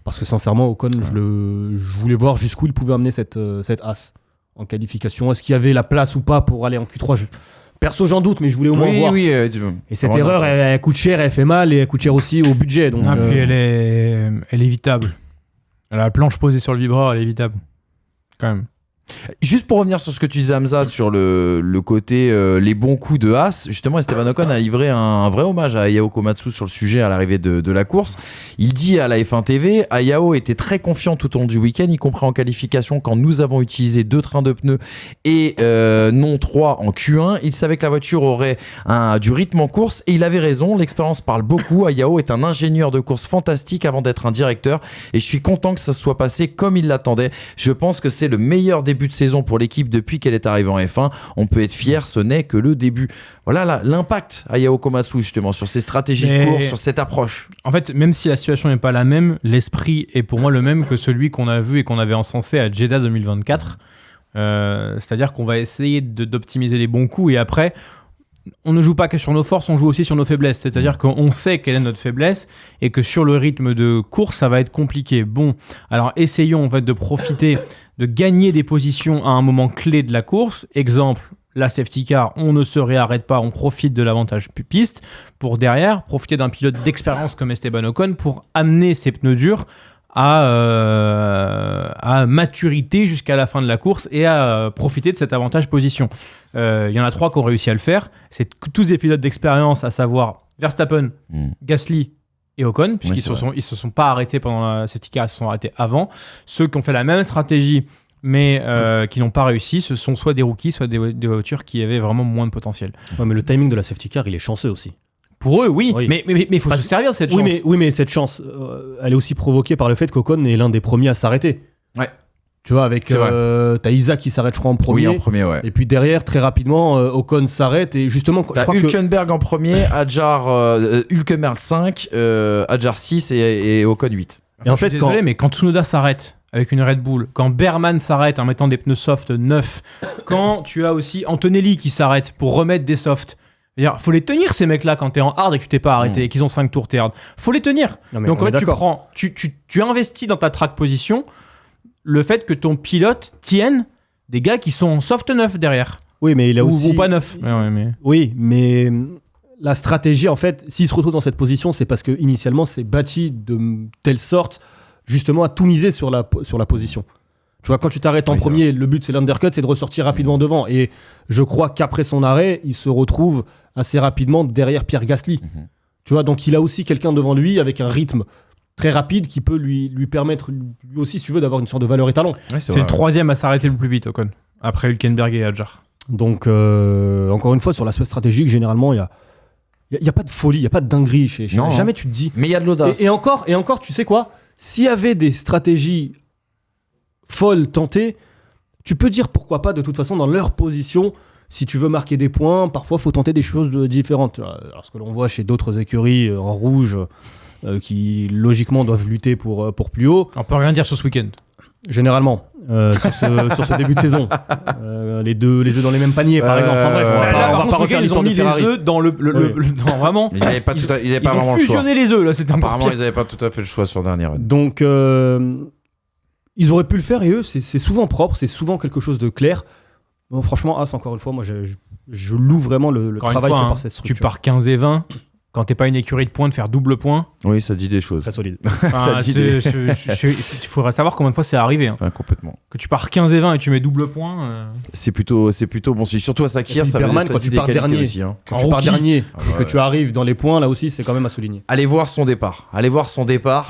parce que sincèrement, Ocon, je voulais voir jusqu'où il pouvait amener cette Haas en qualification. Est-ce qu'il y avait la place ou pas pour aller en Q3 Perso, j'en doute, mais je voulais au moins voir. Et cette erreur, elle coûte cher, elle fait mal, et elle coûte cher aussi au budget. Donc, puis elle est évitable. La planche posée sur le vibreur, elle est évitable. Quand même. Juste pour revenir sur ce que tu disais, Hamza, sur le côté les bons coups de Haas, justement Esteban Ocon a livré un vrai hommage à Ayao Komatsu sur le sujet à l'arrivée de la course. Il dit à la F1 TV, Ayao était très confiant tout au long du week-end, y compris en qualification quand nous avons utilisé 2 trains de pneus et non 3 en Q1. Il savait que la voiture aurait du rythme en course et il avait raison, l'expérience parle beaucoup. Ayao est un ingénieur de course fantastique avant d'être un directeur et je suis content que ça se soit passé comme il l'attendait. Je pense que c'est le meilleur début de saison pour l'équipe depuis qu'elle est arrivée en F1. On peut être fier, ce n'est que le début. Voilà l'impact à Ayao Komatsu justement sur ses stratégies de course, sur cette approche. En fait, même si la situation n'est pas la même, l'esprit est pour moi le même que celui qu'on a vu et qu'on avait encensé à Jeddah 2024. C'est-à-dire qu'on va essayer d'optimiser les bons coups et après on ne joue pas que sur nos forces, on joue aussi sur nos faiblesses. C'est-à-dire qu'on sait quelle est notre faiblesse et que sur le rythme de course, ça va être compliqué. Bon, alors essayons en fait de profiter, de gagner des positions à un moment clé de la course. Exemple, la safety car, on ne se réarrête pas, on profite de l'avantage piste pour derrière profiter d'un pilote d'expérience comme Esteban Ocon pour amener ses pneus durs à maturité jusqu'à la fin de la course et à profiter de cet avantage position. Il y en a 3 qui ont réussi à le faire. C'est tous des pilotes d'expérience, à savoir Verstappen, Gasly et Ocon, puisqu'ils se sont pas arrêtés pendant la safety car, ils se sont arrêtés avant. Ceux qui ont fait la même stratégie mais qui n'ont pas réussi, ce sont soit des rookies, soit des voitures qui avaient vraiment moins de potentiel. Ouais, mais le timing de la safety car, il est chanceux aussi. Pour eux, oui. Mais il faut se servir de cette chance. Oui, mais cette chance, elle est aussi provoquée par le fait qu'Ocon est l'un des premiers à s'arrêter. Ouais. Tu vois, avec t'as Isa qui s'arrête, je crois, en premier. Oui, en premier, ouais. Et puis derrière, très rapidement, Ocon s'arrête. Et justement, je crois Hülkenberg en premier, Adjar Hülkenberg 5, Adjar 6 et Ocon 8. Et en fait, désolé, mais quand Tsunoda s'arrête avec une Red Bull, quand Berman s'arrête en mettant des pneus soft neufs, quand tu as aussi Antonelli qui s'arrête pour remettre des softs, faut les tenir ces mecs-là quand t'es en hard et que tu t'es pas arrêté et qu'ils ont 5 tours t'es hard. Faut les tenir. Donc en fait tu investis dans ta track position le fait que ton pilote tienne des gars qui sont soft neuf derrière. Oui, mais il a aussi ou pas neuf. Oui, mais la stratégie, en fait, s'il se retrouve dans cette position, c'est parce que initialement c'est bâti de telle sorte, justement, à tout miser sur la position. Tu vois, quand tu t'arrêtes en premier, le but c'est l'undercut, c'est de ressortir rapidement devant. Et je crois qu'après son arrêt, il se retrouve assez rapidement derrière Pierre Gasly. Tu vois, donc il a aussi quelqu'un devant lui avec un rythme très rapide qui peut lui permettre, lui aussi, si tu veux, d'avoir une sorte de valeur étalon. Ouais, c'est le troisième à s'arrêter le plus vite, Ocon, après Hülkenberg et Hadjar. Donc, encore une fois, sur l'aspect stratégique, généralement, il n'y a pas de folie, il n'y a pas de dinguerie chez jamais tu te dis. Mais il y a de l'audace. Et encore, tu sais quoi ? S'il y avait des stratégies folles tentées, tu peux dire pourquoi pas, de toute façon, dans leur position, si tu veux marquer des points, parfois il faut tenter des choses différentes. Alors, ce que l'on voit chez d'autres écuries en rouge, qui logiquement doivent lutter pour plus haut. On peut rien dire sur ce week-end. Généralement, sur ce début de saison. Les deux dans les mêmes paniers, par exemple. Enfin, bref, on va pas refaire ils ont mis les œufs dans le dans vraiment. Ils n'avaient pas vraiment le choix. Ils ont fusionné les œufs, là, c'était important. Apparemment, ils n'avaient pas tout à fait le choix sur le dernier run. Donc, ils auraient pu le faire, et eux, c'est souvent propre, c'est souvent quelque chose de clair. Bon, franchement, As, encore une fois, moi, je loue vraiment le travail fait par cette structure. Tu pars 15 et 20. Quand t'es pas une écurie de points, de faire double point. Oui, ça dit des choses. Très solide. Il faudrait savoir combien de fois c'est arrivé. Hein. Complètement. Que tu pars 15 et 20 et tu mets double point. C'est plutôt bon. Surtout à Sakir, ça veut dire quand tu pars dernier aussi. Hein. Quand tu pars dernier et que tu arrives dans les points, là aussi, c'est quand même à souligner. Allez voir son départ,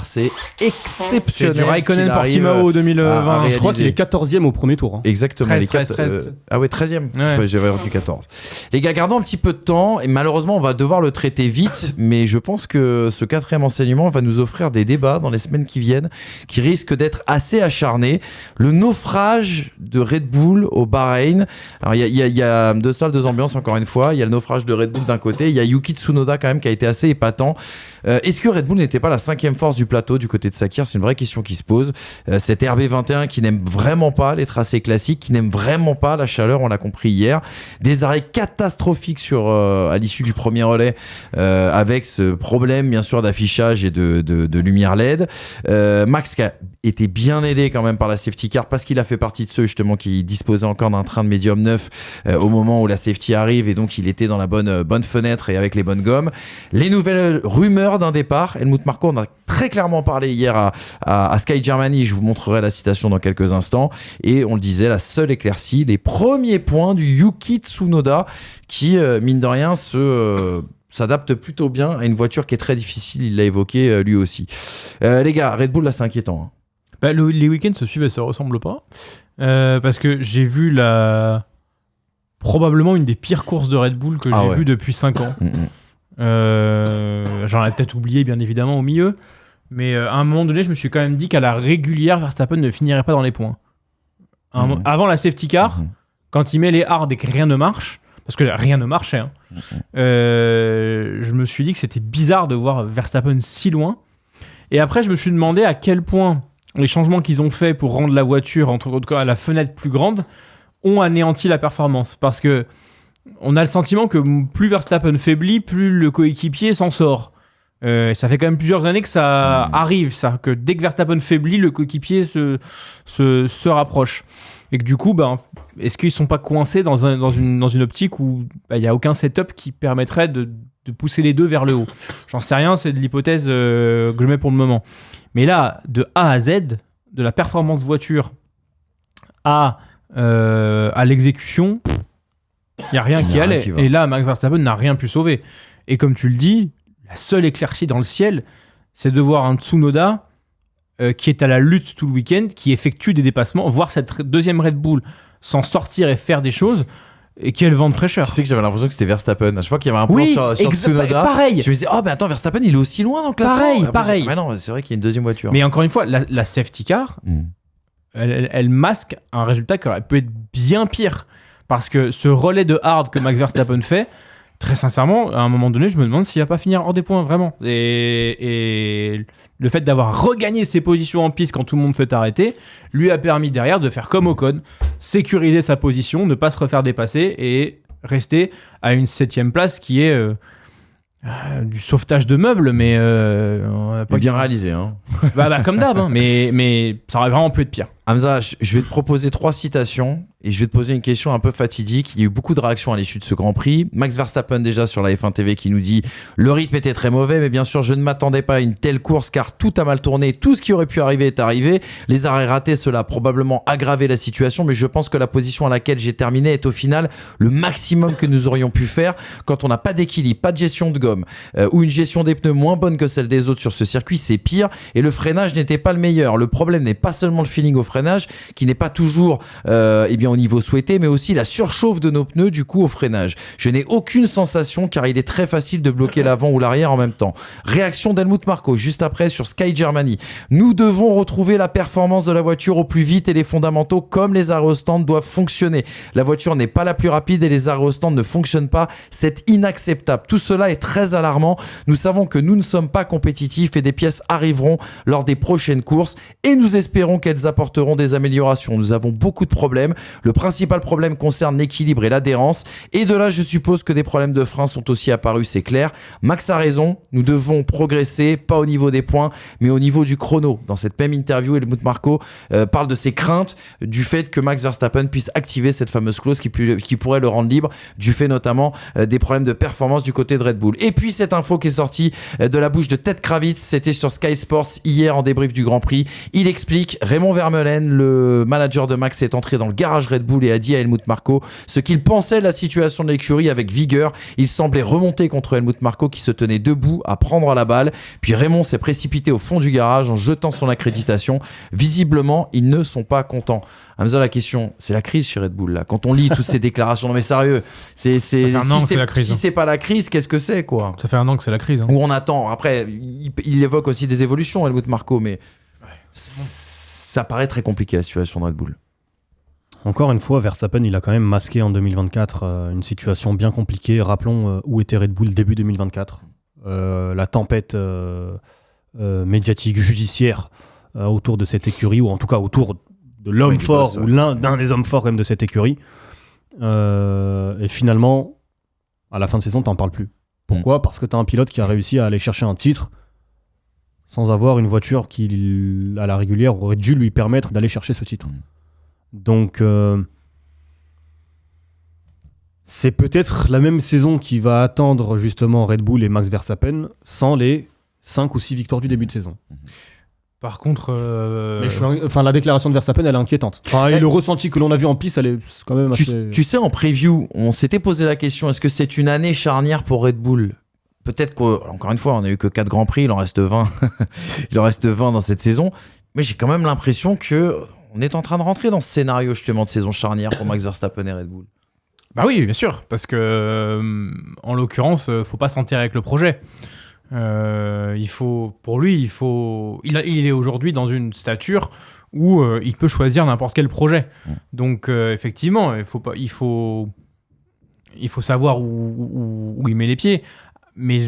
c'est exceptionnel. C'est du Raikkonen Portimao 2020. Je crois qu'il est 14e au premier tour. Hein. Exactement. 13. Ah ouais, 13e. Ouais. J'avais retenu 14. Les gars, gardons un petit peu de temps et malheureusement, on va devoir le traiter vite. Mais je pense que ce 4e enseignement va nous offrir des débats dans les semaines qui viennent qui risquent d'être assez acharnés. Le naufrage de Red Bull au Bahreïn. Alors il y a deux salles, deux ambiances encore une fois. Il y a le naufrage de Red Bull d'un côté, il y a Yuki Tsunoda quand même qui a été assez épatant. Est-ce que Red Bull n'était pas la 5e force du plateau du côté de Sakir ? C'est une vraie question qui se pose. Cet RB21 qui n'aime vraiment pas les tracés classiques, qui n'aime vraiment pas la chaleur, on l'a compris hier. Des arrêts catastrophiques à l'issue du premier relais avec ce problème bien sûr d'affichage et de lumière LED. Max qui a été bien aidé quand même par la safety car parce qu'il a fait partie de ceux justement qui disposaient encore d'un train de médium neuf au moment où la safety arrive et donc il était dans la bonne fenêtre et avec les bonnes gommes. Les nouvelles rumeurs d'un départ, Helmut Marko en a très clairement parlé hier à Sky Germany, je vous montrerai la citation dans quelques instants, et on le disait, la seule éclaircie, les premiers points du Yuki Tsunoda qui mine de rien s'adapte plutôt bien à une voiture qui est très difficile, il l'a évoqué lui aussi. Les gars, Red Bull là c'est inquiétant. Hein. Les week-ends se suivent et se ressemblent pas, parce que j'ai vu probablement une des pires courses de Red Bull que j'ai vues depuis 5 ans. J'en ai peut-être oublié bien évidemment au milieu, mais à un moment donné je me suis quand même dit qu'à la régulière Verstappen ne finirait pas dans les points. Avant la safety car, quand il met les hards et que rien ne marche, parce que rien ne marchait, hein, je me suis dit que c'était bizarre de voir Verstappen si loin, et après je me suis demandé à quel point les changements qu'ils ont fait pour rendre la voiture en tout cas à la fenêtre plus grande ont anéanti la performance, parce que on a le sentiment que plus Verstappen faiblit, plus le coéquipier s'en sort. Ça fait quand même plusieurs années que ça arrive, ça, que dès que Verstappen faiblit, le coéquipier se rapproche. Et que du coup, est-ce qu'ils ne sont pas coincés dans une optique où il n'y a aucun setup qui permettrait de pousser les deux vers le haut ? J'en sais rien, c'est de l'hypothèse que je mets pour le moment. Mais là, de A à Z, de la performance voiture à l'exécution, il n'y a rien qui allait. Et là, Max Verstappen n'a rien pu sauver. Et comme tu le dis, la seule éclaircie dans le ciel, c'est de voir un Tsunoda qui est à la lutte tout le week-end, qui effectue des dépassements, voir cette deuxième Red Bull s'en sortir et faire des choses. Et quel vent de fraîcheur. Tu sais que j'avais l'impression que c'était Verstappen. À chaque fois qu'il y avait un plan sur Tsunoda, pareil. Je me disais, attends, Verstappen, il est aussi loin dans le classement. Pareil. Mais non, c'est vrai qu'il y a une deuxième voiture. Mais encore une fois, la safety car, elle masque un résultat qui aurait pu être bien pire. Parce que ce relais de hard que Max Verstappen fait, très sincèrement, à un moment donné, je me demande s'il va pas finir hors des points, vraiment. Et le fait d'avoir regagné ses positions en piste quand tout le monde s'est arrêté, lui a permis derrière de faire comme Ocon, sécuriser sa position, ne pas se refaire dépasser et rester à une 7e place qui est du sauvetage de meubles, mais pas bien réalisé. Hein. Comme d'hab, hein, mais ça aurait vraiment pu être pire. Hamza, je vais te proposer 3 citations Et je vais te poser une question un peu fatidique. Il y a eu beaucoup de réactions à l'issue de ce Grand Prix. Max Verstappen déjà sur la F1 TV qui nous dit « Le rythme était très mauvais, mais bien sûr, je ne m'attendais pas à une telle course car tout a mal tourné. Tout ce qui aurait pu arriver est arrivé. Les arrêts ratés, cela a probablement aggravé la situation, mais je pense que la position à laquelle j'ai terminé est au final le maximum que nous aurions pu faire quand on n'a pas d'équilibre, pas de gestion de gomme ou une gestion des pneus moins bonne que celle des autres sur ce circuit, c'est pire. Et le freinage n'était pas le meilleur. Le problème n'est pas seulement le feeling au freinage, qui n'est pas toujours au niveau souhaité, mais aussi la surchauffe de nos pneus du coup au freinage. Je n'ai aucune sensation car il est très facile de bloquer l'avant ou l'arrière en même temps. Réaction d'Helmut Marko juste après sur Sky Germany. Nous devons retrouver la performance de la voiture au plus vite et les fondamentaux comme les arrêts au stand doivent fonctionner. La voiture n'est pas la plus rapide et les arrêts au stand ne fonctionnent pas. C'est inacceptable. Tout cela est très alarmant. Nous savons que nous ne sommes pas compétitifs et des pièces arriveront lors des prochaines courses et nous espérons qu'elles apporteront des améliorations. Nous avons beaucoup de problèmes. Le principal problème concerne l'équilibre et l'adhérence. Et de là, je suppose que des problèmes de frein sont aussi apparus, c'est clair. Max a raison, nous devons progresser, pas au niveau des points, mais au niveau du chrono. Dans cette même interview, Helmut Marko parle de ses craintes du fait que Max Verstappen puisse activer cette fameuse clause qui pourrait le rendre libre, du fait notamment des problèmes de performance du côté de Red Bull. Et puis cette info qui est sortie de la bouche de Ted Kravitz, c'était sur Sky Sports hier en débrief du Grand Prix. Il explique, Raymond Vermeulen, le manager de Max, est entré dans le garage Red Bull et a dit à Helmut Marko ce qu'il pensait de la situation de l'écurie avec vigueur. Il semblait remonter contre Helmut Marko qui se tenait debout à prendre la balle. Puis Raymond s'est précipité au fond du garage en jetant son accréditation. Visiblement, ils ne sont pas contents. Hamza, la question, c'est la crise chez Red Bull là. Quand on lit toutes ces déclarations, non mais sérieux, si c'est pas la crise, qu'est-ce que c'est quoi ? Ça fait un an que c'est la crise. Hein. Où on attend. Après, il évoque aussi des évolutions, Helmut Marko, mais ça paraît très compliqué la situation de Red Bull. Encore une fois, Verstappen, il a quand même masqué en 2024 une situation bien compliquée. Rappelons où était Red Bull début 2024. La tempête médiatique, judiciaire autour de cette écurie, ou en tout cas autour de l'homme fort, ou d'un des hommes forts même de cette écurie. Et finalement, à la fin de saison, t'en parles plus. Pourquoi ? Parce que t'as un pilote qui a réussi à aller chercher un titre sans avoir une voiture qui, à la régulière, aurait dû lui permettre d'aller chercher ce titre. Donc, c'est peut-être la même saison qui va attendre justement Red Bull et Max Verstappen sans les 5 ou 6 victoires du début de saison. Par contre, la déclaration de Verstappen, elle est inquiétante. Et le ressenti que l'on a vu en piste, elle est quand même assez... Tu sais, en preview, on s'était posé la question, est-ce que c'est une année charnière pour Red Bull ? Peut-être qu'encore une fois, on n'a eu que 4 Grands Prix, il en reste 20. Il en reste 20 dans cette saison. Mais j'ai quand même l'impression qu'on est en train de rentrer dans ce scénario justement de saison charnière pour Max Verstappen et Red Bull. Bah oui, bien sûr, parce que en l'occurrence, faut pas s'enterrer avec le projet. Il est aujourd'hui dans une stature où il peut choisir n'importe quel projet. Donc effectivement, il faut savoir où il met les pieds. Mais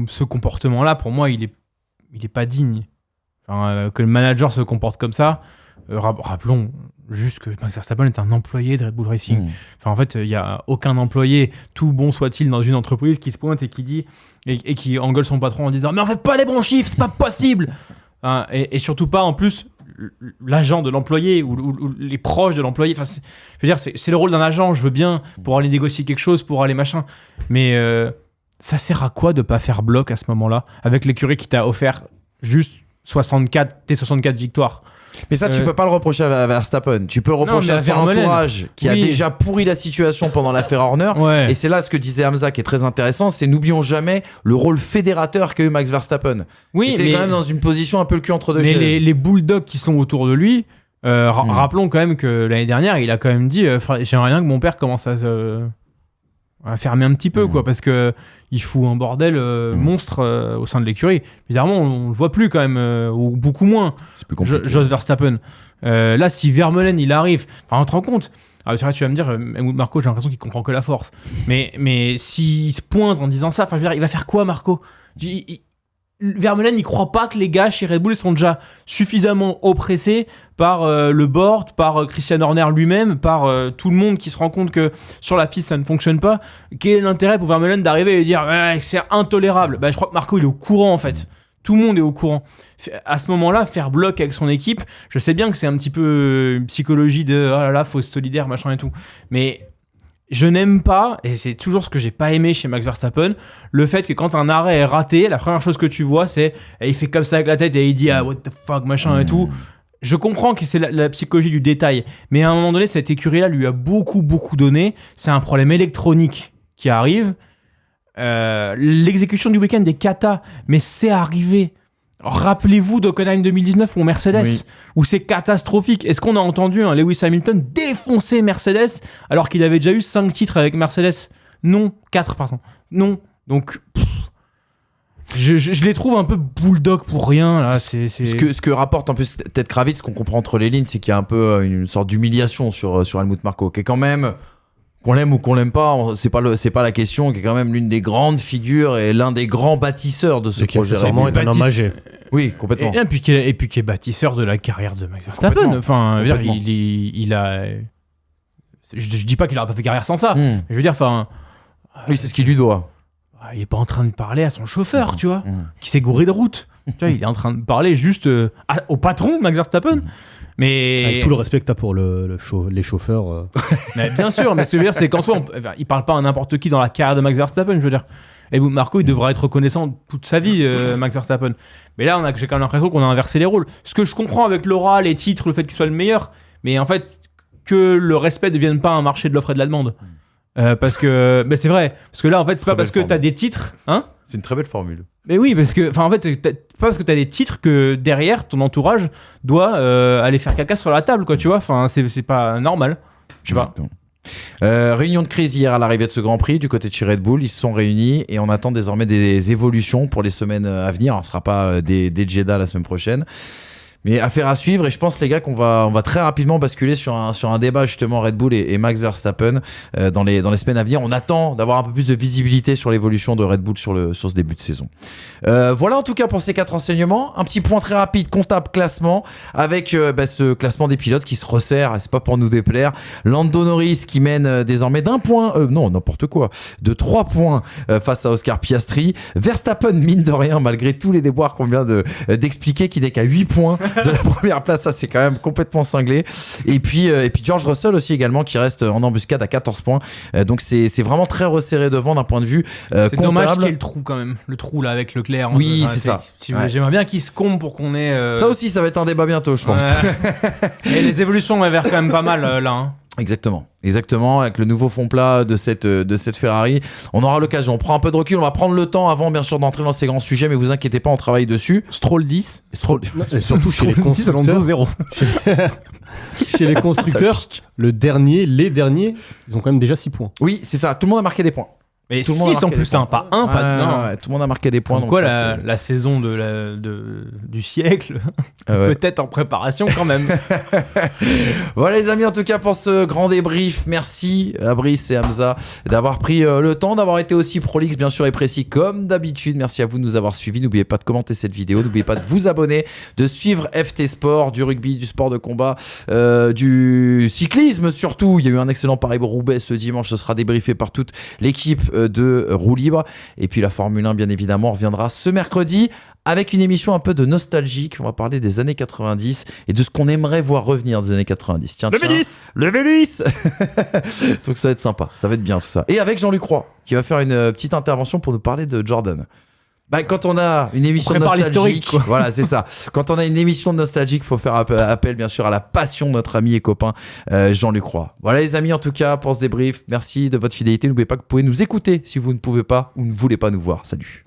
ce comportement-là, pour moi, il est pas digne. Enfin, que le manager se comporte comme ça. Rappelons juste que Max Verstappen est un employé de Red Bull Racing. Enfin, en fait, il n'y a aucun employé, tout bon soit-il dans une entreprise, qui se pointe et qui dit et qui engueule son patron en disant « Mais on fait pas les bons chiffres, c'est pas possible !» et surtout pas, en plus, l'agent de l'employé ou les proches de l'employé. Enfin, je veux dire, c'est le rôle d'un agent, je veux bien, pour aller négocier quelque chose, pour aller machin. Mais ça sert à quoi de pas faire bloc à ce moment-là, avec l'écurie qui t'a offert juste 64 victoires? Mais ça, tu peux pas le reprocher à Verstappen. Tu peux le reprocher à son entourage qui a déjà pourri la situation pendant l'affaire Horner. Ouais. Et c'est là ce que disait Hamza qui est très intéressant, c'est n'oublions jamais le rôle fédérateur qu'a eu Max Verstappen. Oui, il était quand même dans une position un peu le cul entre deux chaises. Mais les bulldogs qui sont autour de lui, rappelons quand même que l'année dernière, il a quand même dit j'aimerais bien que mon père commence à fermer un petit peu, quoi, parce que il fout un bordel monstre au sein de l'écurie. Bizarrement, on le voit plus quand même, ou beaucoup moins. C'est plus compliqué. Jos Verstappen. Là, si Vermeulen, il arrive, enfin, on te rend compte. Ah, tu vas me dire, Marco, j'ai l'impression qu'il comprend que la force. Mais s'il se pointe en disant ça, il va faire quoi, Marco? Vermeulen, il croit pas que les gars chez Red Bull sont déjà suffisamment oppressés par le board, par Christian Horner lui-même, par tout le monde qui se rend compte que sur la piste ça ne fonctionne pas. Quel est l'intérêt pour Vermeulen d'arriver et dire que c'est intolérable? Je crois que Marco il est au courant en fait Tout le monde est au courant. À ce moment-là, faire bloc avec son équipe, je sais bien que c'est un petit peu psychologie de oh là là, faut se solidaire, machin et tout. Mais je n'aime pas, et c'est toujours ce que j'ai pas aimé chez Max Verstappen, le fait que quand un arrêt est raté, la première chose que tu vois, c'est il fait comme ça avec la tête et il dit ah what the fuck, machin et tout. Je comprends que c'est la psychologie du détail, mais à un moment donné, cette écurie-là lui a beaucoup donné. C'est un problème électronique qui arrive. L'exécution du week-end est cata, mais c'est arrivé. Rappelez-vous d'Hockenheim 2019 ou Mercedes, où c'est catastrophique. Est-ce qu'on a entendu Lewis Hamilton défoncer Mercedes alors qu'il avait déjà eu 5 titres avec Mercedes ? Non, 4 pardon. Non, donc je les trouve un peu bulldog pour rien là. Ce que rapporte un peu Ted Kravitz, qu'on comprend entre les lignes, c'est qu'il y a un peu une sorte d'humiliation sur Helmut Marko, qui est quand même, qu'on l'aime ou qu'on l'aime pas, c'est pas la question, qui est quand même l'une des grandes figures et l'un des grands bâtisseurs de ce projet. Sûrement est un homme âgé. Oui, complètement. Et puis qui est bâtisseur de la carrière de Max Verstappen. Enfin, il a. Je dis pas qu'il n'aurait pas fait carrière sans ça. Mais je veux dire, enfin. Oui, c'est ce qu'il lui doit. Il est pas en train de parler à son chauffeur, tu vois, qui s'est gouré de route. Tu vois, il est en train de parler juste au patron, Max Verstappen. Mais avec tout le respect que t'as pour les chauffeurs. Mais bien sûr, mais ce que je veux dire, c'est qu'en soi, il parle pas à n'importe qui dans la carrière de Max Verstappen, je veux dire. Et Marco, il devra être reconnaissant toute sa vie, Max Verstappen. Mais là, j'ai quand même l'impression qu'on a inversé les rôles. Ce que je comprends avec l'aura, les titres, le fait qu'il soit le meilleur, mais en fait, que le respect ne devienne pas un marché de l'offre et de la demande. Parce que, mais c'est vrai, parce que là, en fait, c'est pas parce que t'as des titres, hein. C'est une très belle formule. Mais oui, parce que, enfin, en fait, pas parce que t'as des titres que derrière, ton entourage doit aller faire caca sur la table, quoi, tu vois. Enfin, c'est pas normal. Je sais pas. Réunion de crise hier à l'arrivée de ce Grand Prix du côté de chez Red Bull. Ils se sont réunis et on attend désormais des évolutions pour les semaines à venir. Alors, ce ne sera pas des Jeddah la semaine prochaine. Mais affaire à suivre, et je pense les gars qu'on va très rapidement basculer sur un débat justement Red Bull et Max Verstappen dans les semaines à venir. On attend d'avoir un peu plus de visibilité sur l'évolution de Red Bull sur ce début de saison. Voilà en tout cas pour ces 4 renseignements. Un petit point très rapide, comptable classement, avec ce classement des pilotes qui se resserre, c'est pas pour nous déplaire. Lando Norris qui mène désormais d'1 point, non n'importe quoi, de 3 points face à Oscar Piastri. Verstappen mine de rien malgré tous les déboires qu'on vient d'expliquer, qui n'est qu'à 8 points de la première place, ça c'est quand même complètement cinglé. Et puis George Russell aussi également qui reste en embuscade à 14 points. Donc c'est vraiment très resserré devant d'un point de vue c'est comptable. Dommage qu'il y ait le trou quand même, le trou là avec Leclerc. Oui, c'est ça. J'aimerais bien qu'il se comble pour qu'on ait. Ça aussi, ça va être un débat bientôt, je pense. Et les évolutions vont vers quand même pas mal là. Hein. Exactement, avec le nouveau fond plat de cette Ferrari. On aura l'occasion, on prend un peu de recul, on va prendre le temps avant bien sûr d'entrer dans ces grands sujets, mais vous inquiétez pas, on travaille dessus. Stroll 10. Et surtout chez les constructeurs. 0. Chez les constructeurs, les derniers, ils ont quand même déjà 6 points. Oui, c'est ça, tout le monde a marqué des points. Mais 6 en plus, hein, pas 1, pas 2. Ouais, tout le monde a marqué des points. Donc quoi, la saison du siècle, peut-être en préparation quand même. Voilà les amis, en tout cas pour ce grand débrief, merci à Brice et Hamza d'avoir pris le temps, d'avoir été aussi prolixe bien sûr et précis comme d'habitude. Merci à vous de nous avoir suivis. N'oubliez pas de commenter cette vidéo, n'oubliez pas de vous abonner, de suivre FT Sport, du rugby, du sport de combat, du cyclisme surtout. Il y a eu un excellent Paris-Roubaix ce dimanche, ce sera débriefé par toute l'équipe de Roue Libre. Et puis la Formule 1 bien évidemment reviendra ce mercredi avec une émission un peu de nostalgique. On va parler des années 90 et de ce qu'on aimerait voir revenir des années 90. Tiens, le Vélis donc ça va être sympa, ça va être bien tout ça. Et avec Jean-Luc Roy qui va faire une petite intervention pour nous parler de Jordan. Quand on a une émission nostalgique, voilà, c'est ça. Quand on a une émission nostalgique, il faut faire appel bien sûr à la passion de notre ami et copain Jean-Luc Roy. Voilà les amis, en tout cas pour ce débrief, merci de votre fidélité. N'oubliez pas que vous pouvez nous écouter si vous ne pouvez pas ou ne voulez pas nous voir. Salut.